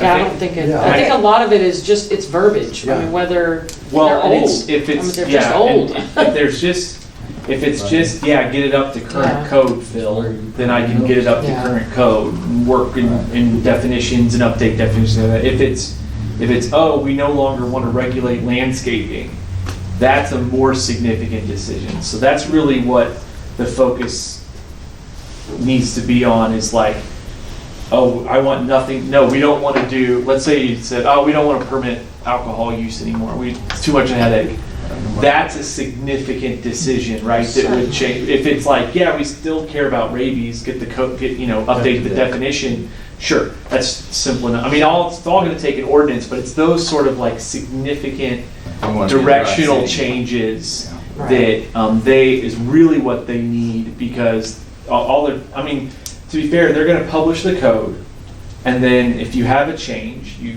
Yeah, I don't think it, Yeah. I think a lot of it is just, it's verbiage. I Yeah. mean, whether they're Well, and old. it's, if I mean, it's, they're yeah, just and old. if there's just, If it's just, get it up to current Yeah. code, Phil, then I can get it up to Yeah. current code, and work in definitions and update definitions of that. If it's, oh, we no longer want to regulate landscaping, that's a more significant decision. So that's really what the focus needs to be on, is like, oh, I want nothing, no, we don't want to do, let's say you said, oh, we don't want to permit alcohol use anymore, it's too much of a headache. That's a significant decision, right, that would change. If it's like, yeah, we still care about rabies, get the code, update the definition, sure, that's simple enough. I mean, it's all gonna take an ordinance, but it's those sort of like significant directional changes Right. that is really what they need, because to be fair, they're gonna publish the code, and then if you have a change, you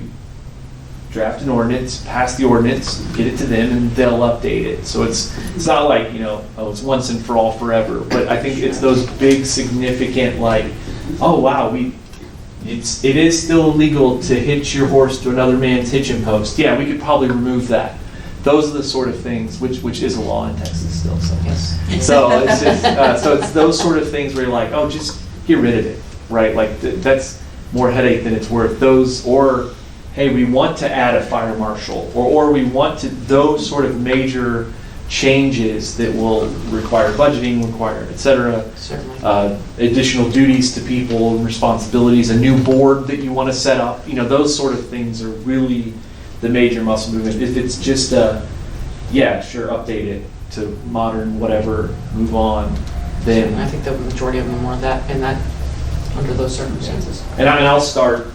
draft an ordinance, pass the ordinance, get it to them, and they'll update it. So it's not like, it's once and for all forever, but I think it's those big significant, like, oh wow, it is still illegal to hitch your horse to another man's hitching post. Yeah, we could probably remove that. Those are the sort of things, which is a law in Texas still, so. Yes. So it's just, so it's those sort of things where you're like, oh, just get rid of it, right? Like, that's more headache than it's worth. Those, or, hey, we want to add a fire marshal, or we want to, those sort of major changes that will require budgeting, et cetera. Certainly. Additional duties to people, responsibilities, a new board that you want to set up, those sort of things are really the major muscle movement. If it's just sure, update it to modern whatever, move on, then. I think the majority of them are under those circumstances. And I'll start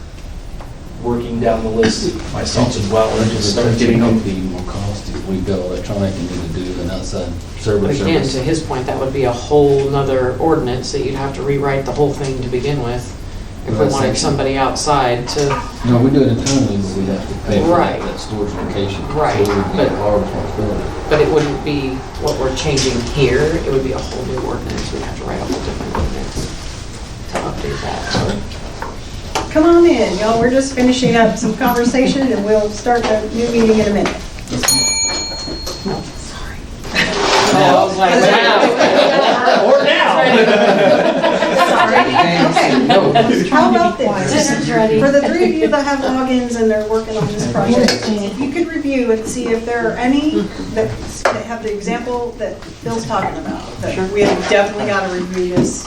working down the list myself as well, and just start getting them. It'd be more cost if we go electronic and need to do an outside server But again, service. to his point, that would be a whole nother ordinance that you'd have to rewrite the whole thing to begin with. If we wanted somebody outside to, No, we do it internally, but we have to pay for Right. that storage location. Right, So it would be but- our responsibility. but it wouldn't be what we're changing here. It would be a whole new ordinance. We'd have to write a whole different ordinance to update that. So Come on in, y'all, we're just finishing up some conversation and we'll start the new meeting in a minute. I was like, wow. Or now. Sorry. Okay. How about this? Dinner's ready. For the three of you that have logins and they're working on this project, if you could review and see if there are any that have the example that Phil's talking about. That we have definitely got to review this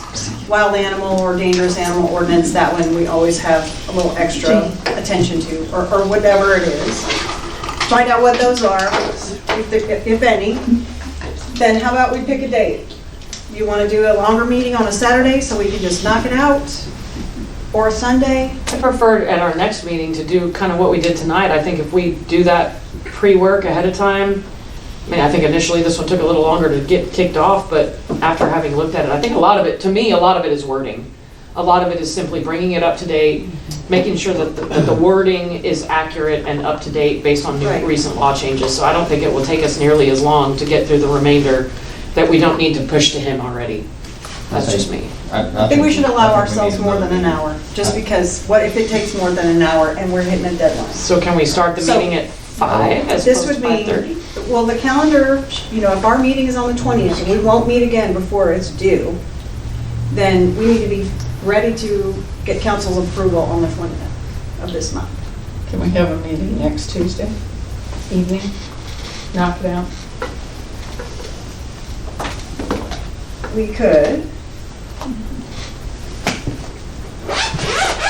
wild animal or dangerous animal ordinance. That one we always have a little extra attention to, or whatever it is. Find out what those are, if any. Then how about we pick a date? You want to do a longer meeting on a Saturday so we can just knock it out? Or a Sunday? I prefer at our next meeting to do kind of what we did tonight. I think if we do that pre-work ahead of time, I think initially this one took a little longer to get kicked off, but after having looked at it, I think a lot of it is wording. A lot of it is simply bringing it up to date, making sure that the wording is accurate and up to date based on Right. recent law changes. So I don't think it will take us nearly as long to get through the remainder that we don't need to push to him already. That's just me. I think we should allow ourselves more than an hour, just because what if it takes more than an hour and we're hitting a deadline? So can we start the So- meeting at 5 as This opposed would to be, 5:30? well, the calendar, if our meeting is on the 20th, and we won't meet again before it's due, then we need to be ready to get council's approval on the 20th of this month. Can we have a meeting next Tuesday evening? Knock it out? We could.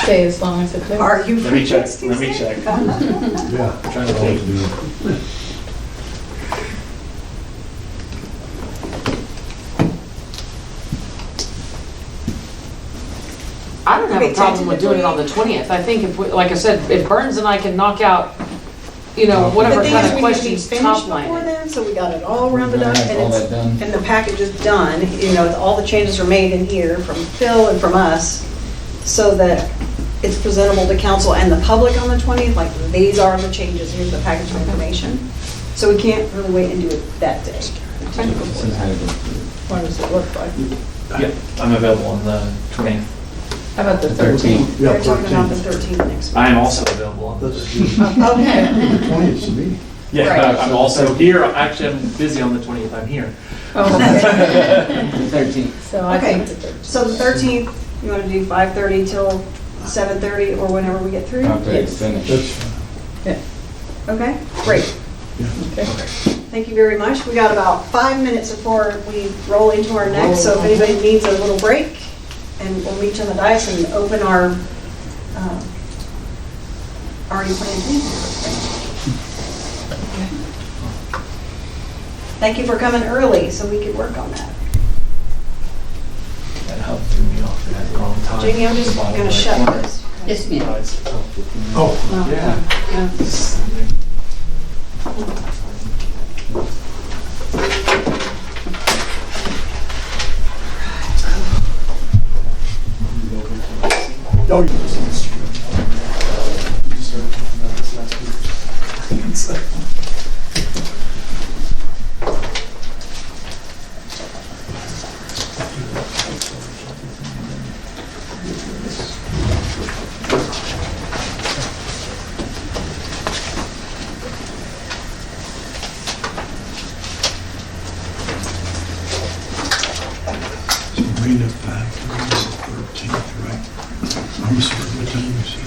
Stay as long as it takes. Are you Let me free check, next let me Tuesday? check. Yeah, trying to always do it. I don't have Okay, a problem with doing it on the 20th. I think if, like I said, if Burns and I can knock out, whatever The thing kind is, of we need to be questions finished top before line. then, so we got it all rounded up, Have all that and done. and the package is done, all the changes are made in here from Phil and from us, so that it's presentable to council and the public on the 20th, like, these are the changes, here's the package of information. So we can't really wait and do it that day. What does it look like? Yep, I'm available on the 20th. How about the 13th? Yeah, We're talking about the 13th. 13th next week. I am also available on the That's 13th. Okay. the 20th to me. Yeah, Right. I'm also here, actually, I'm busy on the 20th, I'm here. Oh, okay. 13th. So I Okay, think the 13th. so the 13th, you want to do 5:30 till 7:30 or whenever we get through? After it's finished. Okay, great. Okay. Thank you very much. We got about 5 minutes before we roll into our next, so if anybody needs a little break, and we'll meet you on the dais and open our already planned thing. Thank you for coming early so we could work on that. That helped threw me off at the wrong time. Jamie, I'm just going to shut this. Yes, ma'am. Oh, Yeah. Oh, so bring it back to the 13th, right? I'm sorry, what time is it?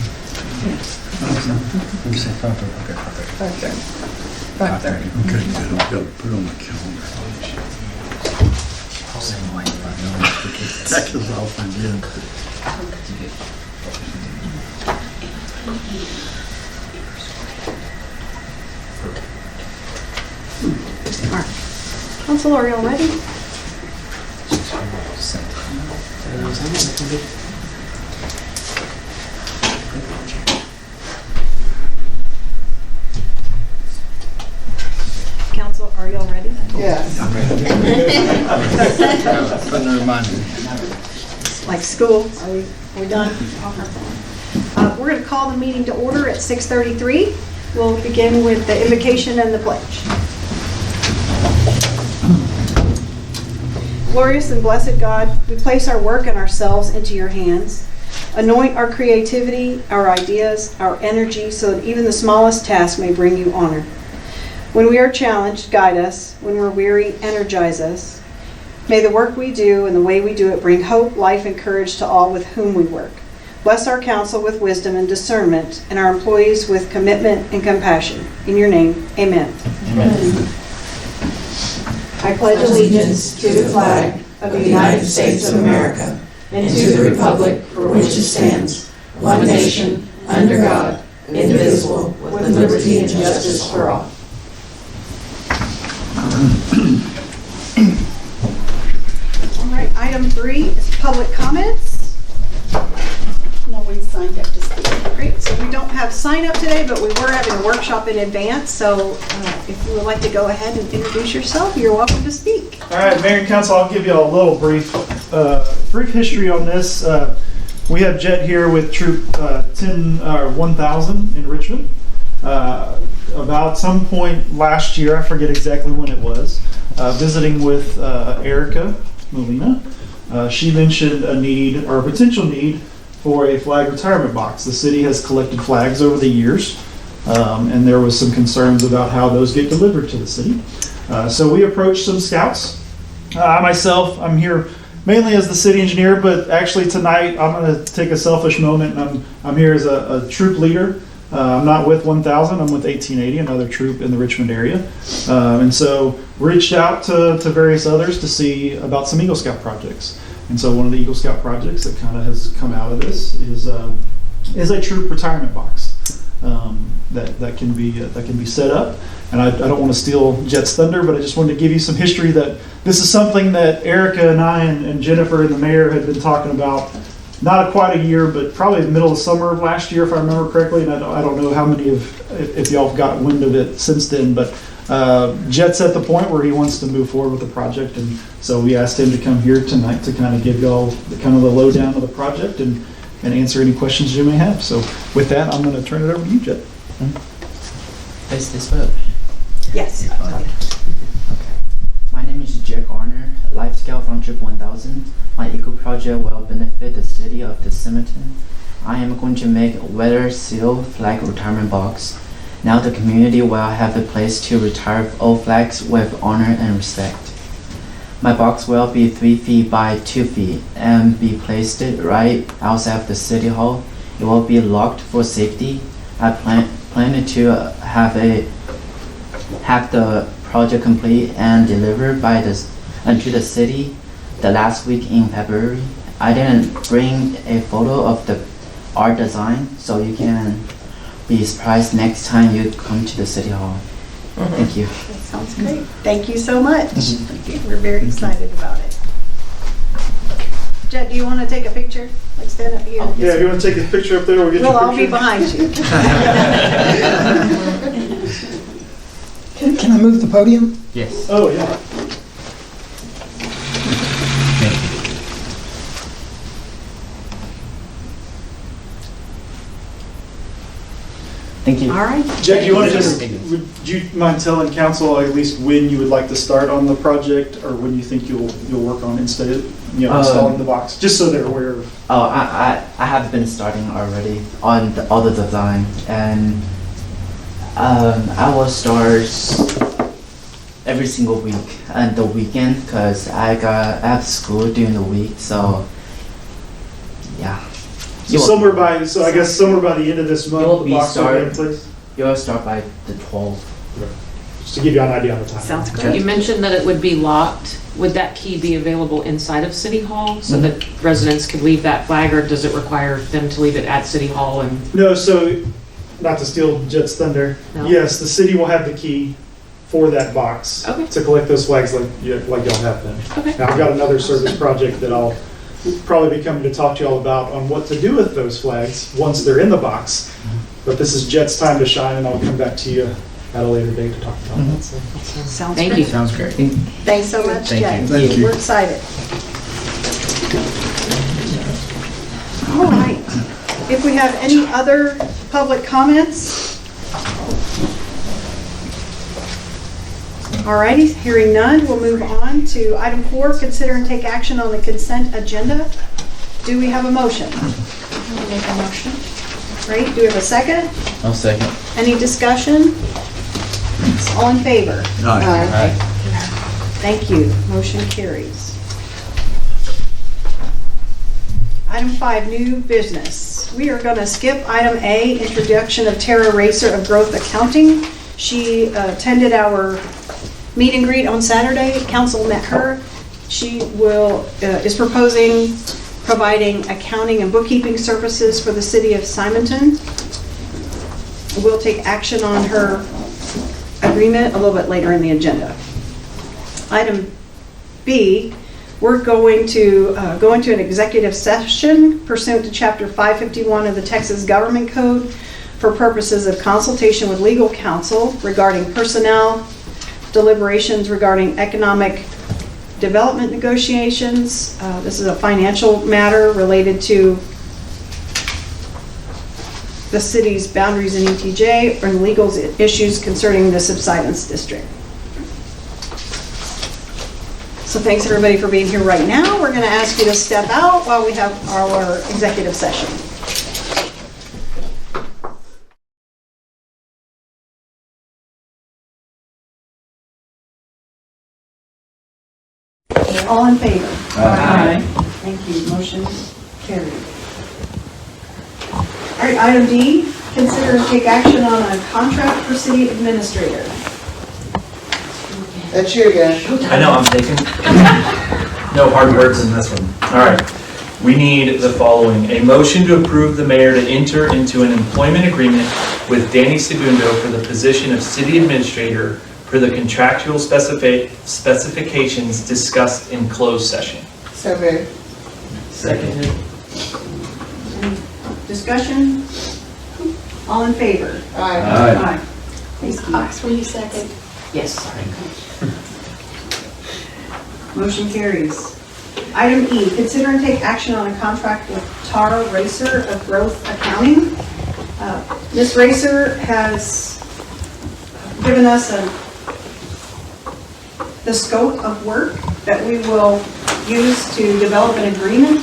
You said 5:30, okay, 5:30. 5:30. Okay, good, I've got to put it on the calendar. I'll send you if I know it's the case. That is all I did. Council, are y'all ready? Council, are y'all ready? Yes. Putting a reminder. Like school, are we done? We're going to call the meeting to order at 6:33. We'll begin with the invocation and the pledge. Glorious and blessed God, we place our work and ourselves into your hands. Anoint our creativity, our ideas, our energy, so that even the smallest task may bring you honor. When we are challenged, guide us. When we're weary, energize us. May the work we do and the way we do it bring hope, life, and courage to all with whom we work. Bless our council with wisdom and discernment, and our employees with commitment and compassion. In your name, amen. Amen. I pledge allegiance to the flag of the United States of America and to the republic for which it stands, one nation, under God, indivisible, with liberty and justice for all. All right, item 3 is public comments. No one signed up to speak. Great, so we don't have sign up today, but we were having a workshop in advance, so if you would like to go ahead and introduce yourself, you're welcome to speak. All right, Mayor and Council, I'll give you a little brief history on this. We have Jet here with Troop 1000 in Richmond. About some point last year, I forget exactly when it was, visiting with Erica Molina. She mentioned a need, or a potential need, for a flag retirement box. The city has collected flags over the years, and there was some concerns about how those get delivered to the city. So we approached some scouts. Myself, I'm here mainly as the city engineer, but actually tonight I'm going to take a selfish moment, and I'm here as a troop leader. I'm not with 1000, I'm with 1880, another troop in the Richmond area. And so reached out to various others to see about some Eagle Scout projects. And so one of the Eagle Scout projects that kind of has come out of this is a troop retirement box that can be set up. And I don't want to steal Jet's thunder, but I just wanted to give you some history that this is something that Erica and I and Jennifer and the mayor had been talking about, not quite a year, but probably the middle of summer of last year, if I remember correctly. And I don't know how many if y'all have got wind of it since then, but Jet's at the point where he wants to move forward with the project, and so we asked him to come here tonight to kind of give y'all the lowdown of the project and answer any questions you may have. So with that, I'm going to turn it over to you, Jet. Is this vote? Yes. Okay. My name is Jack Garner, Life Scout from Trip 1000. My eco project will benefit the city of Simonton. I am going to make a weather seal flag retirement box. Now the community will have a place to retire old flags with honor and respect. My box will be 3 feet by 2 feet and be placed right outside of the city hall. It will be locked for safety. I plan to have the project complete and delivered to the city the last week in February. I didn't bring a photo of the art design, so you can be surprised next time you come to the city hall. Thank you. That sounds great. Thank you so much. We're very excited about it. Jet, do you want to take a picture? Like stand up here? Yeah, if you want to take a picture up there, we'll get Well, your I'll be picture. behind you. Can I move the podium? Yes. Oh, yeah. Thank you. All right. Jack, you want to would you mind telling council at least when you would like to start on the project, or when you think you'll work on instead of, installing the box, just so they're aware of. Oh, I have been starting already on all the design, and I will start every single week and the weekend because I have school during the week, so yeah. So I guess somewhere by the end of this month, the box will be in place. You'll start by the 12th. Just to give you an idea on the time. Sounds great. You mentioned that it would be locked. Would that key be available inside of City Hall so that residents could leave that flag, or does it require them to leave it at City Hall? And No, so not to steal Jet's thunder. No? Yes, the city will have the key for that box Okay. to collect those flags like y'all have been. Okay. Now, I've got another service project that I'll probably be coming to talk to y'all about on what to do with those flags once they're in the box. But this is Jet's time to shine, and I'll come back to you at a later date to talk about that. So. Sounds Thank great. you. Sounds great. Thanks so much, Thank Jet. you. Thank you. We're excited. All right. If we have any other public comments? All righty, hearing none, we'll move on to item 4, consider and take action on the consent agenda. Do we have a motion? I'll make a motion. Great, do we have a second? I'll second. Any discussion? All in favor? Aye. Thank you. Motion carries. Item 5, new business. We are going to skip item A, introduction of Tara Racer of Growth Accounting. She attended our meet and greet on Saturday. Council met her. She is providing accounting and bookkeeping services for the city of Simonton. We'll take action on her agreement a little bit later in the agenda. Item B, we're going to go into an executive session pursuant to Chapter 551 of the Texas Government Code for purposes of consultation with legal counsel regarding personnel, deliberations regarding economic development negotiations. This is a financial matter related to the city's boundaries in ETJ, and legal issues concerning the subsidence district. So thanks everybody for being here right now. We're going to ask you to step out while we have our executive session. All in favor? Aye. Thank you. Motion carried. All right, item D, consider and take action on a contract for city administrator. That's you again. I know, I'm taking. No hard words in this one. All right. We need the following. A motion to approve the mayor to enter into an employment agreement with Danny Segundo for the position of city administrator per the contractual specifications discussed in closed session. So moved. Seconded. Discussion? All in favor? Aye. Ms. Cox, were you second? yes, sorry. Motion carries. Item E, consider and take action on a contract with Tara Racer of Growth Accounting. Ms. Racer has given us the scope of work that we will use to develop an agreement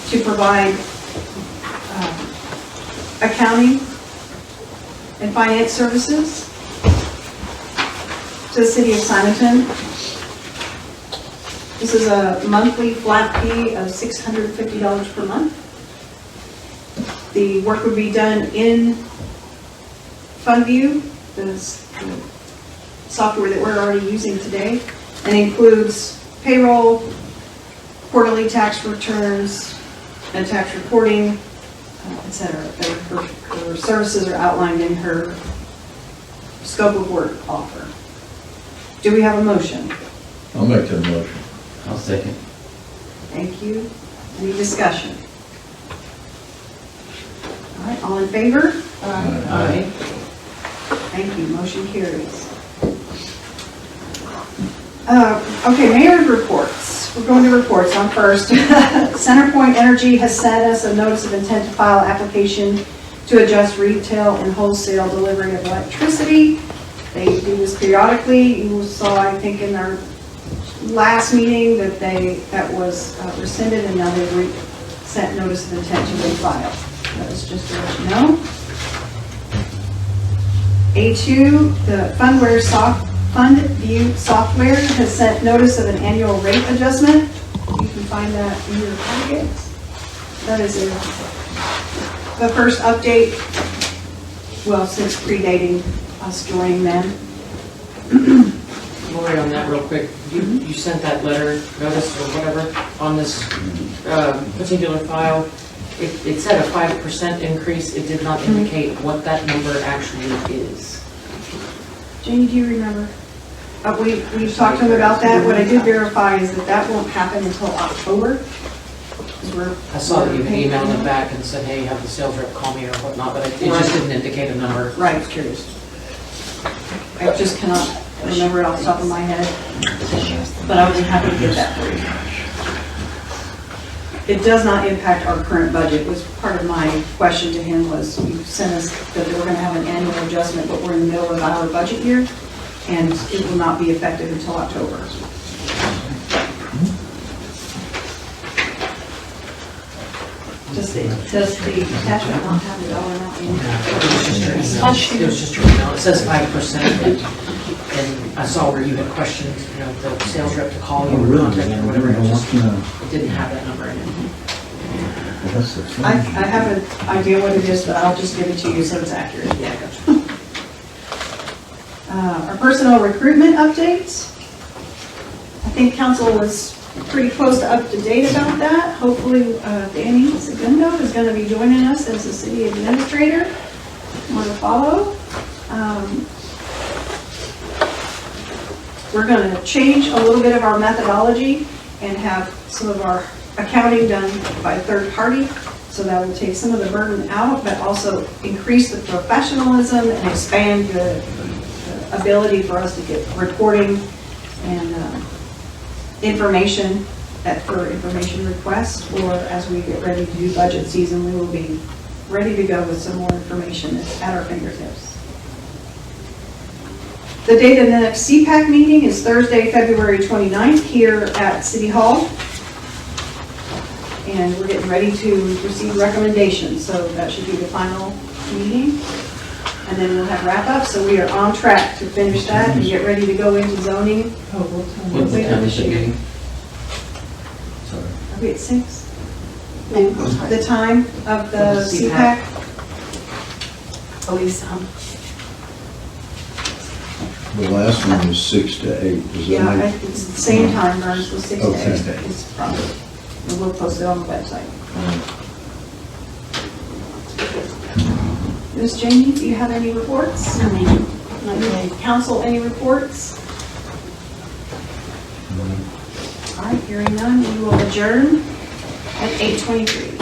to provide accounting and finance services to the city of Simonton. This is a monthly flat fee of $650 per month. The work would be done in FundView, the software that we're already using today, and includes payroll, quarterly tax returns, and tax reporting, etc. Her services are outlined in her scope of work offer. Do we have a motion? I'll make that motion. I'll second. Thank you. Any discussion? All right, all in favor? Aye. Thank you, motion carries. Okay, mayor's reports. We're going to reports on first. CenterPoint Energy has sent us a notice of intent to file application to adjust retail and wholesale delivery of electricity. They do this periodically. You saw, I think, in our last meeting that was rescinded, and now they've sent notice of intent to refile. That was just to let you know. A2, the FundView software has sent notice of an annual rate adjustment. You can find that in your packet. That is the first update, well, since predating us joining them. Lori, on that real quick, you sent that letter, notice or whatever, on this particular file. It said a 5% increase. It did not indicate what that number actually is. Janie, do you remember? We've talked to him about that. What I did verify is that won't happen until October. I saw that you emailed them back and said, hey, have the sales rep call me or whatnot, but it just didn't indicate a number. Right, I was curious. I just cannot remember it off the top of my head, but I would be happy to get that for you. It does not impact our current budget. It was part of my question to him was you sent us that they were going to have an annual adjustment, but we're in the middle of our budget year, and it will not be effective until October. Does the attachment not have the dollar amount in it? It was just your email. It says 5%, and I saw where you had questioned, the sales rep to call you or contact you or whatever. It didn't have that number in it. I have an idea what it is, but I'll just give it to you so it's accurate. Yeah, I got you. Our personnel recruitment updates. I think council was pretty close to up to date about that. Hopefully, Danny Segundo is going to be joining us as the city administrator. More to follow. We're going to change a little bit of our methodology and have some of our accounting done by a third party. So that will take some of the burden out, but also increase the professionalism and expand the ability for us to get reporting and information for information requests, or as we get ready to do budget season, we will be ready to go with some more information at our fingertips. The date of the next CPAC meeting is Thursday, February 29th here at City Hall. And we're getting ready to receive recommendations, so that should be the final meeting. And then we'll have wrap up, so we are on track to finish that and get ready to go into zoning. What's the time of the meeting? Sorry. Are we at 6? The time of the CPAC? Elisa. The last one was 6 to 8. Does that Yeah, make? it's the same time, Vern, so 6 to 8 Okay. is probably. And we'll post it on the website. Ms. Jamie, do you have any reports? No, ma'am. Okay. Council, any reports? All right, hearing none, we will adjourn at 8:23.